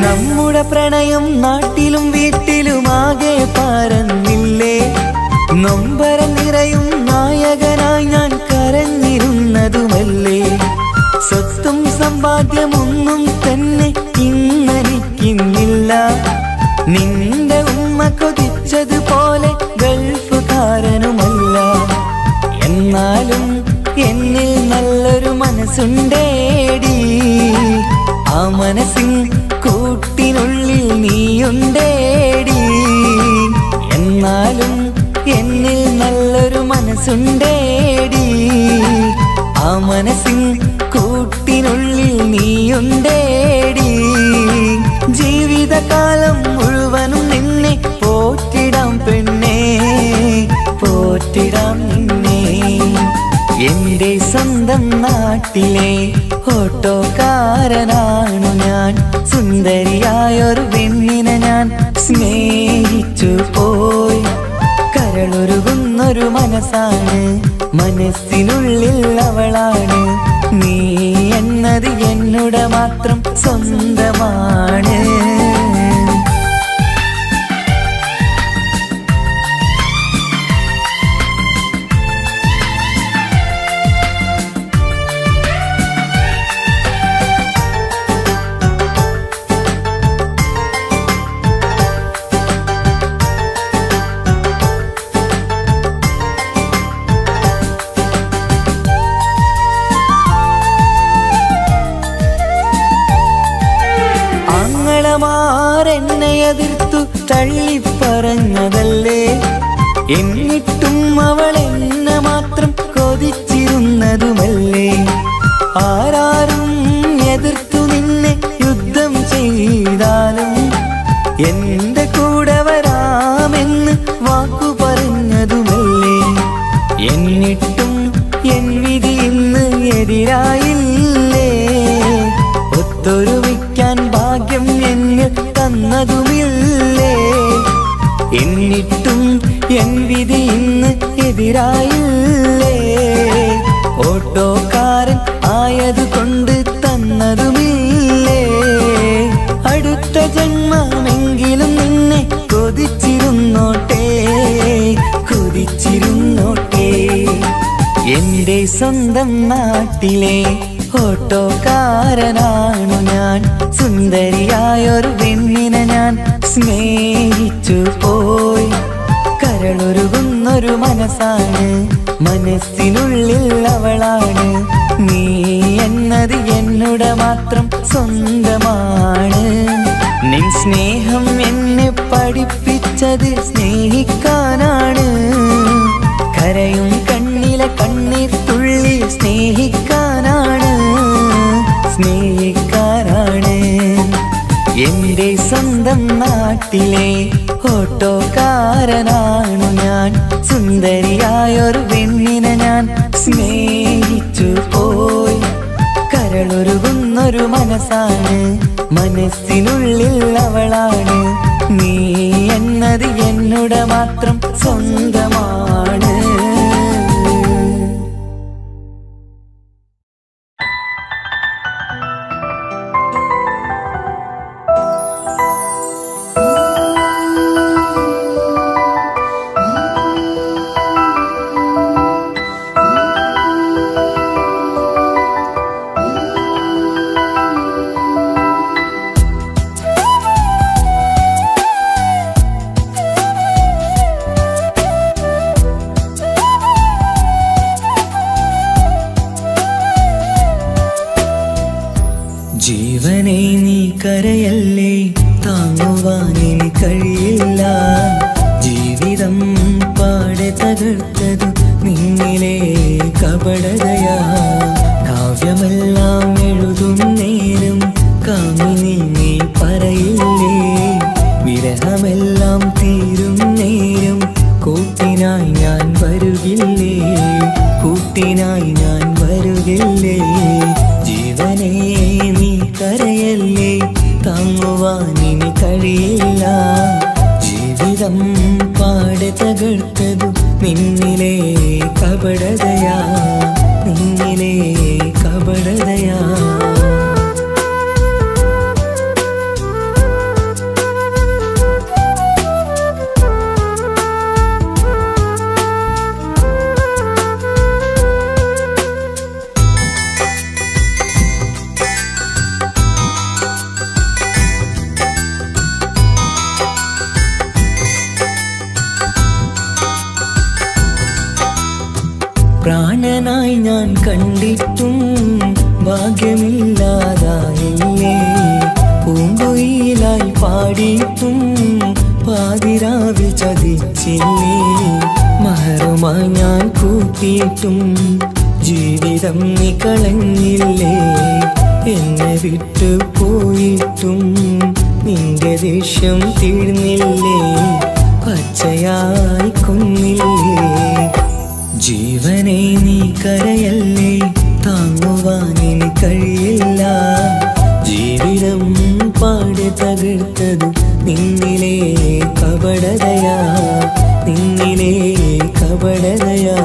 നമ്മുടെ പ്രണയം നാട്ടിലും വീട്ടിലുമാകെ പരന്നില്ലേ. നൊമ്പരം നിറയും നായകനായി ഞാൻ കരഞ്ഞിരുന്നതുമല്ലേ. സ്വത്തും സമ്പാദ്യമൊന്നും തന്നെ ഇന്നെനിക്കിന്നില്ല. നിന്റെ ഉമ്മ കൊതിച്ചതുപോലെ ഗൾഫുകാരനുമല്ല. എന്നാലും എന്നിൽ നല്ലൊരു മനസ്സുണ്ടേടി. ആ മനസ്സിൻ കൂട്ടിനുള്ളിൽ നീയുണ്ടേടി. എന്നാലും എന്നിൽ നല്ലൊരു മനസ്സുണ്ടേടി. ആ മനസ്സിൻ കൂട്ടിനുള്ളിൽ നീയുണ്ടേടി. ജീവിതകാലം മുഴുവനും നിന്നെ പോറ്റിടാം പെണ്ണേ, പോറ്റിടാം നിന്നെ. എന്റെ സ്വന്തം നാട്ടിലെ ഓട്ടോക്കാരനാണു ഞാൻ. സുന്ദരിയായൊരു പെണ്ണിനെ ഞാൻ സ്നേഹിച്ചു പോയി. കരളൊരുകുന്നൊരു മനസ്സാണ്, മനസ്സിനുള്ളിൽ അവളാണ്. നീ എന്നത് എന്നുടെ മാത്രം സ്വന്തമാണ്. എന്നെ എതിർത്തു തള്ളിപ്പറഞ്ഞതല്ലേ. എന്നിട്ടും അവൾ എന്നെ മാത്രം കൊതിച്ചിരുന്നതുമല്ലേ. ആരാരും എതിർത്തു നിന്നെ യുദ്ധം ചെയ്താലും എന്റെ കൂടെ വരാമെന്ന് വാക്കു പറഞ്ഞതുമല്ലേ. എന്നിട്ടും എൻ വിധി ഇന്ന് എതിരായില്ലേ. ഒത്തൊരുമിക്കാൻ ഭാഗ്യം എന്നിൽ തന്നതുമില്ലേ. എന്നിട്ടും എൻ വിധി ഇന്ന് എതിരായില്ലേ. ഓട്ടോക്കാരൻ ആയതുകൊണ്ട് തന്നതുമില്ലേ. അടുത്ത ജന്മമെങ്കിലും നിന്നെ കൊതിച്ചിരുന്നോട്ടെ, കൊതിച്ചിരുന്നോട്ടെ. എന്റെ സ്വന്തം നാട്ടിലെ ഓട്ടോക്കാരനാണു ഞാൻ. സുന്ദരിയായൊരു പെണ്ണിനെ ഞാൻ സ്നേഹിച്ചു പോയി. കരളൊരുകുന്നൊരു മനസ്സാണ്, മനസ്സിനുള്ളിൽ അവളാണ്. നീ എന്നത് എന്നുടെ മാത്രം സ്വന്തമാണ്. നിൻ സ്നേഹം എന്നെ പഠിപ്പിച്ചത് സ്നേഹിക്കാനാണ്. കരയും കണ്ണിലെ കണ്ണീർ തുള്ളി സ്നേഹിക്കാനാണ്, സ്നേഹിക്കാനാണ്. എന്റെ സ്വന്തം നാട്ടിലെ ഓട്ടോക്കാരനാണു ഞാൻ. സുന്ദരിയായൊരു പെണ്ണിനെ ഞാൻ സ്നേഹിച്ചു പോയി. കരളൊരുകുന്നൊരു മനസ്സാണ്, മനസ്സിനുള്ളിൽ അവളാണ്. നീ എന്നത് എന്നുടെ മാത്രം സ്വന്തമാണ്. ജീവനെ നീ കരയല്ലേ, താങ്ങുവാൻ ഇനി കഴിയില്ല. കപടതയാ കാവ്യമെല്ലാം എഴുതും നേരം കാമിനി നീ പറയില്ലേ വിരഹമെല്ലാം തീരും നേരം കൂട്ടിനായി ഞാൻ വരുകില്ലേ കൂട്ടിനായി ഞാൻ വരുകില്ലേ ജീവനേ നീ കരയല്ലേ താങ്ങുവാനിനി കഴിയില്ല ജീവിതം പാടെ തകർത്തതു നിന്നിലെ കപടതയാ നിന്നിലെ കപടതയാ പ്രാണനായി ഞാൻ കണ്ടിട്ടും ഭാഗ്യമില്ലാതായില്ലേ പൂങ്കുയിലായി പാടിയിട്ടും പാതിരാവിൽ ചതിച്ചില്ലേ മഹറുമായി ഞാൻ കൂട്ടിയിട്ടും ജീവിതം നീ കളഞ്ഞില്ലേ എന്നെ വിട്ടു പോയിട്ടും നിന്റെ ദേഷ്യം തീർന്നില്ലേ പച്ചയായി കൊന്നില്ലേ ജീവനെ നീ കരയല്ലേ താങ്ങുവാനിനി കഴിയില്ല ജീവിതം പാടെ തകർത്തത് നിന്നിലെ കപടതയാ നിന്നിലെ കപടതയാ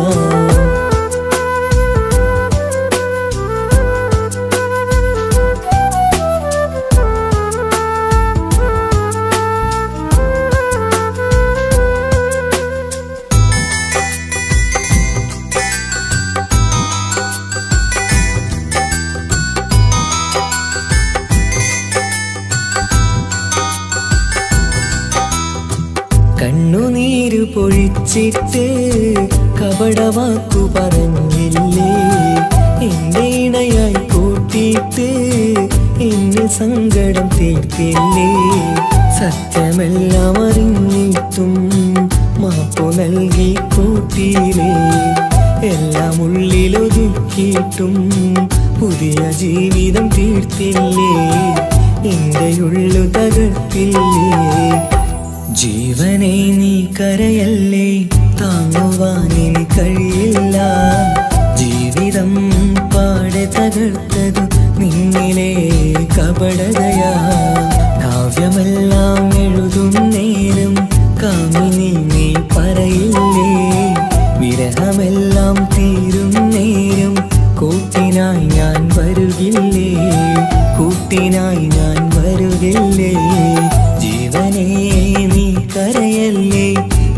കണ്ണുനീര് പൊഴിച്ചിട്ട് കപടവാക്കു പറഞ്ഞില്ലേ എന്റെ ഇണയായി കൂട്ടിയിട്ട് എന്നിൽ സങ്കടം തീർത്തില്ലേ സത്യമെല്ലാം അറിഞ്ഞിട്ടും മാപ്പു നൽകി കൂട്ടിയില്ലേ എല്ലാം ഉള്ളിലൊതുക്കിയിട്ടും പുതിയ ജീവിതം തീർത്തില്ലേ എന്റെ ഉള്ളു തകർത്തില്ലേ ജീവനെ നീ കരയല്ലേ താങ്ങുവാനിനി കഴിയില്ല ജീവിതം പാടെ തകർത്തതു നിന്നിലെ കപടതയാ കാവ്യമെല്ലാം എഴുതും നേരം കാമിനി നീ പറയില്ലേ വിരഹമെല്ലാം തീരും നേരം കൂട്ടിനായി ഞാൻ വരുകില്ലേ കൂട്ടിനായി ഞാൻ വരുകില്ലേ ജീവനേ നീ കരയല്ലേ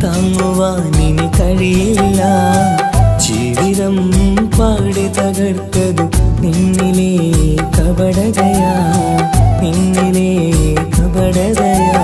താങ്ങുവാനിനി കഴിയില്ല ജീവിതം പാടെ തകർത്തതു നിന്നിലെ കപടതയാ നിന്നിലെ കപടതയാ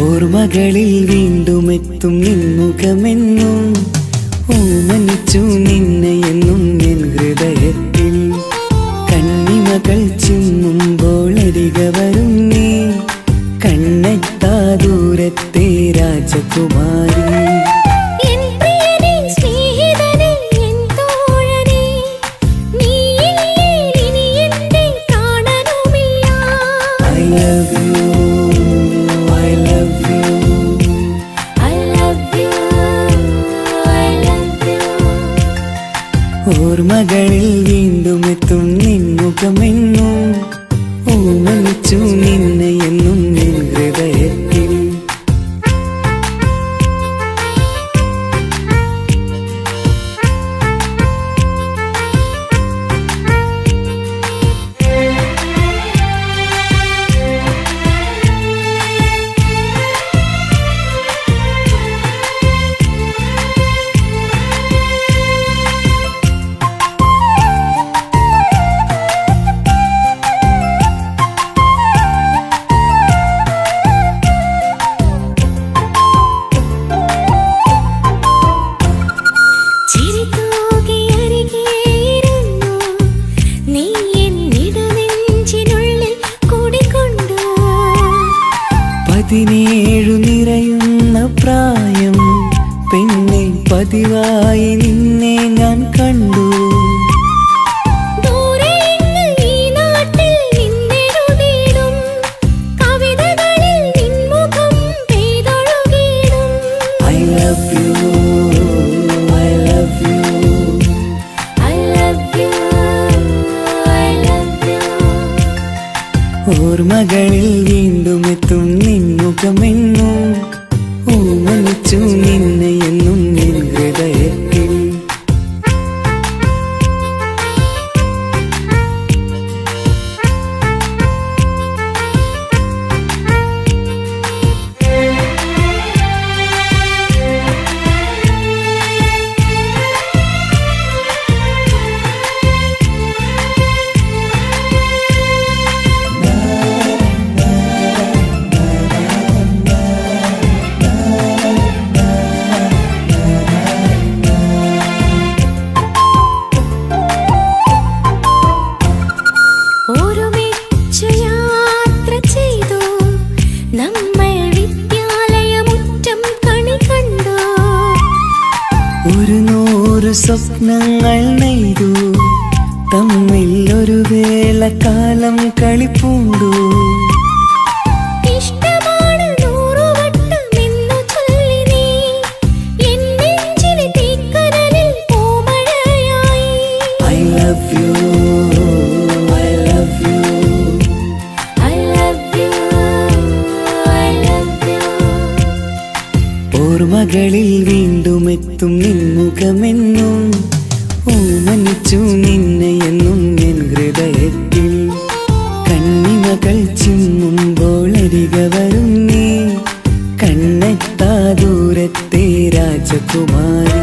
ഓർമ്മകളിൽ വീണ്ടും എത്തും നിൻമുഖമെന്നും ഓമനിച്ചു നിന്നെ എന്നും എൻ ഹൃദയത്തിൽ കണ്ണിമകൾ ചിമ്മുമ്പോൾ അരികെ വരും നീ കണ്ണെത്താ ദൂരത്തെ രാജകുമാരി ഓർമ്മകളിൽ വീണ്ടും എത്തും നിൻമുഖമെന്നും ഓമനിച്ചു നിന്നെ എന്നും നിൻ ഹൃദയത്തിൽ പതിനേഴു നിറയുന്ന പ്രായം പെണ്ണെ പതിവായി നിന്നെ ഞാൻ കണ്ടു ഓർമ്മകളിൽ വീണ്ടും എത്തും നിൻമുഖമെന്നും ഓമനിച്ചു നിന്നെ എന്നും നിൻ ഹൃദയത്തിൽ ഒരു നൂറ് സ്വപ്നങ്ങൾ നെയ്തു തമ്മിൽ ഒരു വേള കാലം കളിപ്പൂണ്ടു ഓർമ്മകളിൽ വീണ്ടും എത്തും നിൻമുഖമെന്നും ഓമനിച്ചു നിന്നെ എന്നും എൻ ഹൃദയത്തിൽ കണ്ണിമകൾ ചിമ്മുമ്പോൾ അരികെ വരും നീ കണ്ണെത്താ ദൂരത്തെ രാജകുമാരി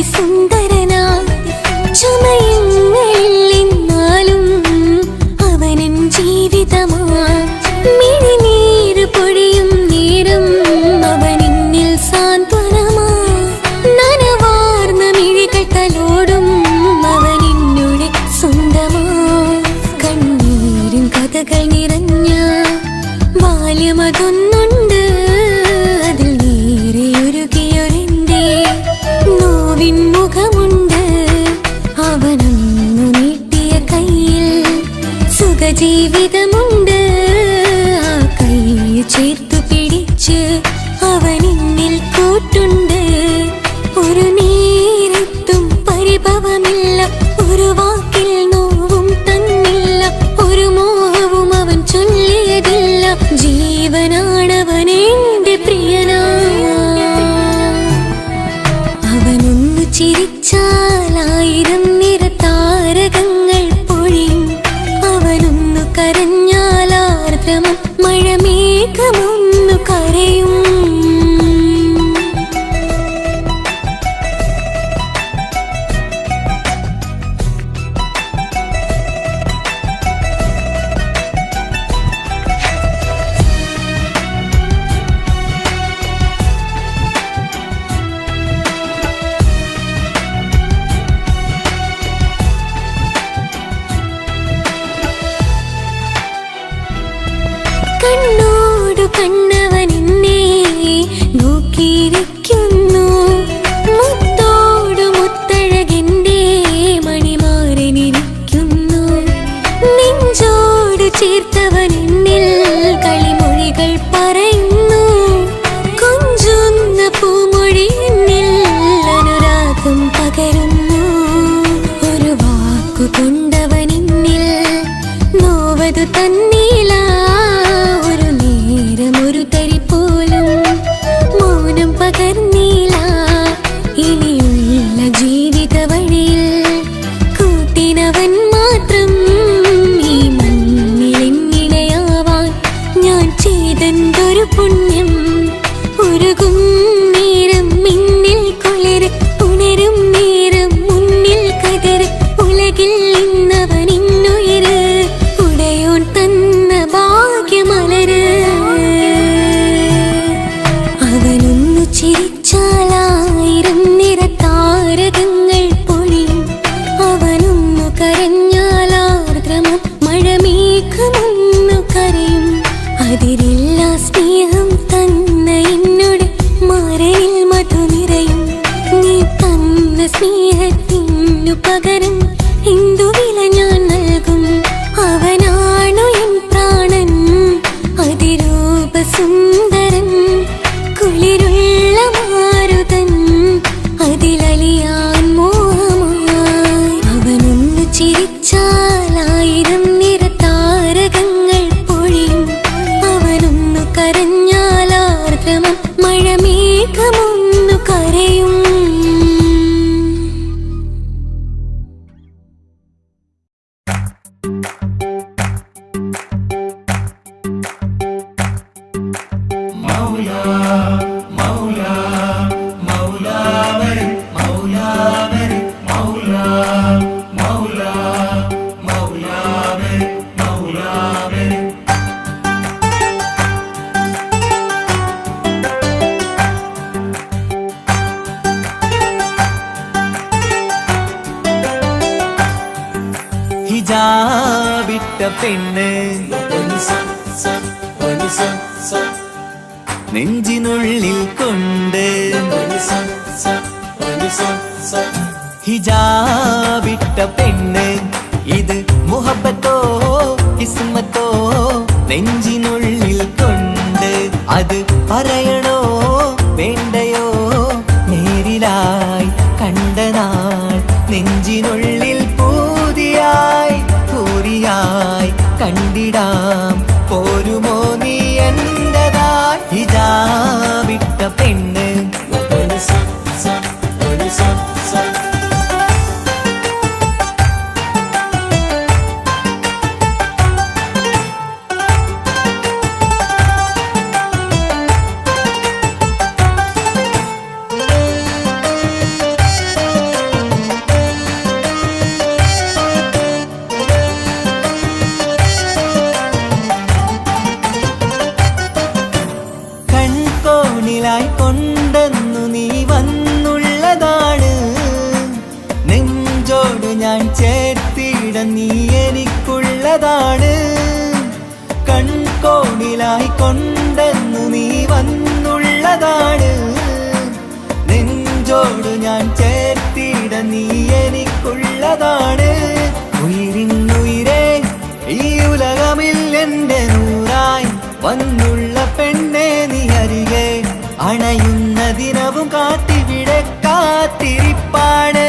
അതിസുന്ദരനാ ചമയങ്ങളിൽ എന്നാലും അവനൻ ജീവിതമാ മിഴിനീര് പൊഴിയും നേരം അവനിന്നിൽ സാന്ത്വനമാ നനവാർന്ന മിഴികൾ തലോടും അവനിന്നുടെ സ്വന്തമാ കണ്ണീരും കഥകൾ നിറഞ്ഞ ബാല്യമതൊന്നുണ്ട് അതിൽ നീരെയൊരുകിയൊരെന്റെ നോവിൻ മുഖമുണ്ട് അവനൊന്നു നീട്ടിയ കയ്യിൽ സുഖജീവിതമുണ്ട് ആ കൈ ചേർത്തു പിടിച്ച് അവനിന്നിൽ കൂട്ടുണ്ട് ഒരു നേരത്തും പരിഭവമില്ല ഒരു വാക്കിൽ നോവും തന്നില്ല ഒരു മോഹവും അവൻ ചൊല്ലിയതില്ല ജീവനാണവൻ എന്റെ പ്രിയനാ അവനൊന്നു ചിരിച്ചാലായിരം നിറതാരകങ്ങൾ പൊഴിയും അവനൊന്നു കരഞ്ഞാലാർദ്രമം മഴമേഘമൊന്നു കരയും കണ്ണോടു കണ്ണവനെന്നെ നോക്കിയിരിക്കുന്നു മുത്തോടു മുത്തഴകെന്റെ മണിമാരനിരിക്കുന്നു നെഞ്ചോട് ചേർത്തവനെന്നിൽ കളിമൊഴികൾ പറയുന്നു കൊഞ്ചുന്ന പൂമൊഴി എന്നിൽ അനുരാഗം പകരുന്നു ഒരു വാക്കു കൊണ്ടവനെന്നിൽ നോവതു തന്നില്ല ഒരു നേരമൊരു തരി പോലും മൗനം പകർന്നില്ല ഇനിയുള്ള ജീവിത വഴിയിൽ കൂട്ടിനവൻ മാത്രം ഈ മണ്ണിലെങ്ങിണയാവാൻ ഞാൻ ചെയ്തെന്തൊരു പുണ്യം ഉരുകും നേരം മിന്നിൽ കുളിര് ഉണരും നേരം മുന്നിൽ കതിര് ഉലകിൽ ഇന്നവൻ ഇന്നുയിര് ഉടയോൻ തന്ന ഭാഗ്യമലര് അവനൊന്നു ചിരിച്ചാലായിരം നിറതാരകങ്ങൾ പൊഴിയും അവനൊന്നു കരഞ്ഞാലാർദ്രമം മഴമേഘമൊന്നു കരയും അതിരില്ല സ്നേഹം തന്ന എന്നോട് മരണിൽ മധു നിറയും നീ തന്ന സ്നേഹത്തിനു പകരം എന്തു വില ഞാൻ നൽകും അവനാണു എൻ പ്രാണൻ അതിരൂപസുന്ദരൻ കുളിരുള്ള മാരുതൻ അതിലലിയാൻ മോഹമായി അവനൊന്നു ചിരിച്ചാലായിരം നിറതാരകങ്ങൾ പൊഴിയും അവനൊന്നു കരഞ്ഞാലാർദ്രമം മഴമേഘമൊന്നു കരയും
ഹിജാബിട്ട പെണ്ണ് നെഞ്ചിനുള്ളിൽ കൊണ്ട് ഹിജാബിട്ട പെണ്ണ് ഇത് മുഹബത്തോ കിസ്മത്തോ നെഞ്ചിനുള്ളിൽ കൊണ്ട് അത് പറയണോ വേണ്ടയോ നേരിലായി കണ്ട നാൾ നെഞ്ചിനുള്ളിൽ പൂതിയായി പൂരിയായി കണ്ടിടാം പോരുമോ നീ എന്റതായി ഹിജാബിട്ട പെണ്ണ്
കൊണ്ടെന്നു നീ വന്നുള്ളതാണ്. നെഞ്ചോട് ഞാൻ ചേർത്തിട നീ എനിക്കുള്ളതാണ്. ഉയിരിന്നുയിരേ ഈ ഉലകമിൽ എന്റെ നൂറായി വന്നുള്ള പെണ്ണെ നീ അരികെ അണയുന്ന ദിനവും കാത്തിവിടെ കാത്തിരിപ്പാണ്.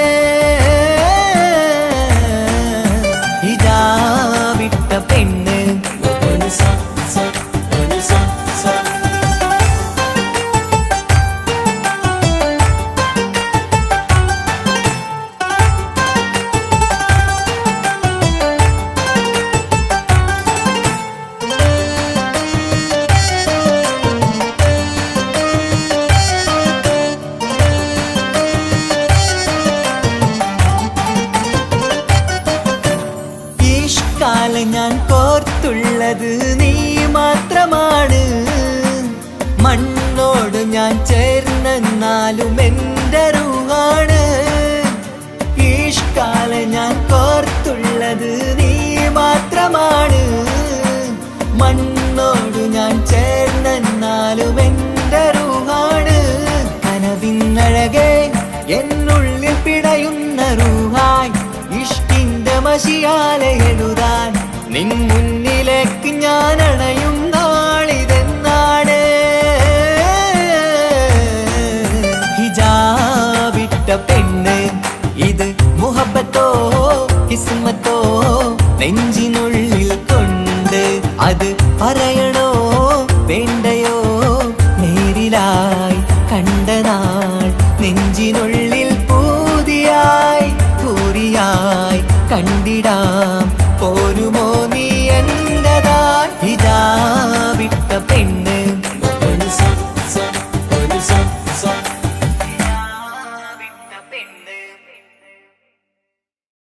ഇതാ വിട്ട പെണ്ണ് കാലം ഞാൻ കോർത്തുള്ളത് നീ മാത്രമാണ്. മണ്ണോട് ഞാൻ ചേർന്നെന്നാലും എൻ്റെ റൂഹാണ്. ഈഷ്കാലം ഞാൻ കോർത്തുള്ളത് നീ മാത്രമാണ്. മണ്ണോട് ഞാൻ ചേർന്നെന്നാലും എൻ്റെ റൂഹാണ്. കനവിന്നഴകെ എന്നുള്ളിൽ പിടയുന്ന റൂഹായി ഇഷ്കിന്റെ മഷിയാലെ എഴുതാൻ നിൻ മുന്നിലേക്ക് ഞാൻ അണയും നാളിതെന്നാണ്. ഹിജാബിട്ട പെണ്ണ് ഇത് മുഹബത്തോ കിസ്മത്തോ നെഞ്ചിനുള്ളിൽ കൊണ്ട് അത് പറയണോ വേണ്ട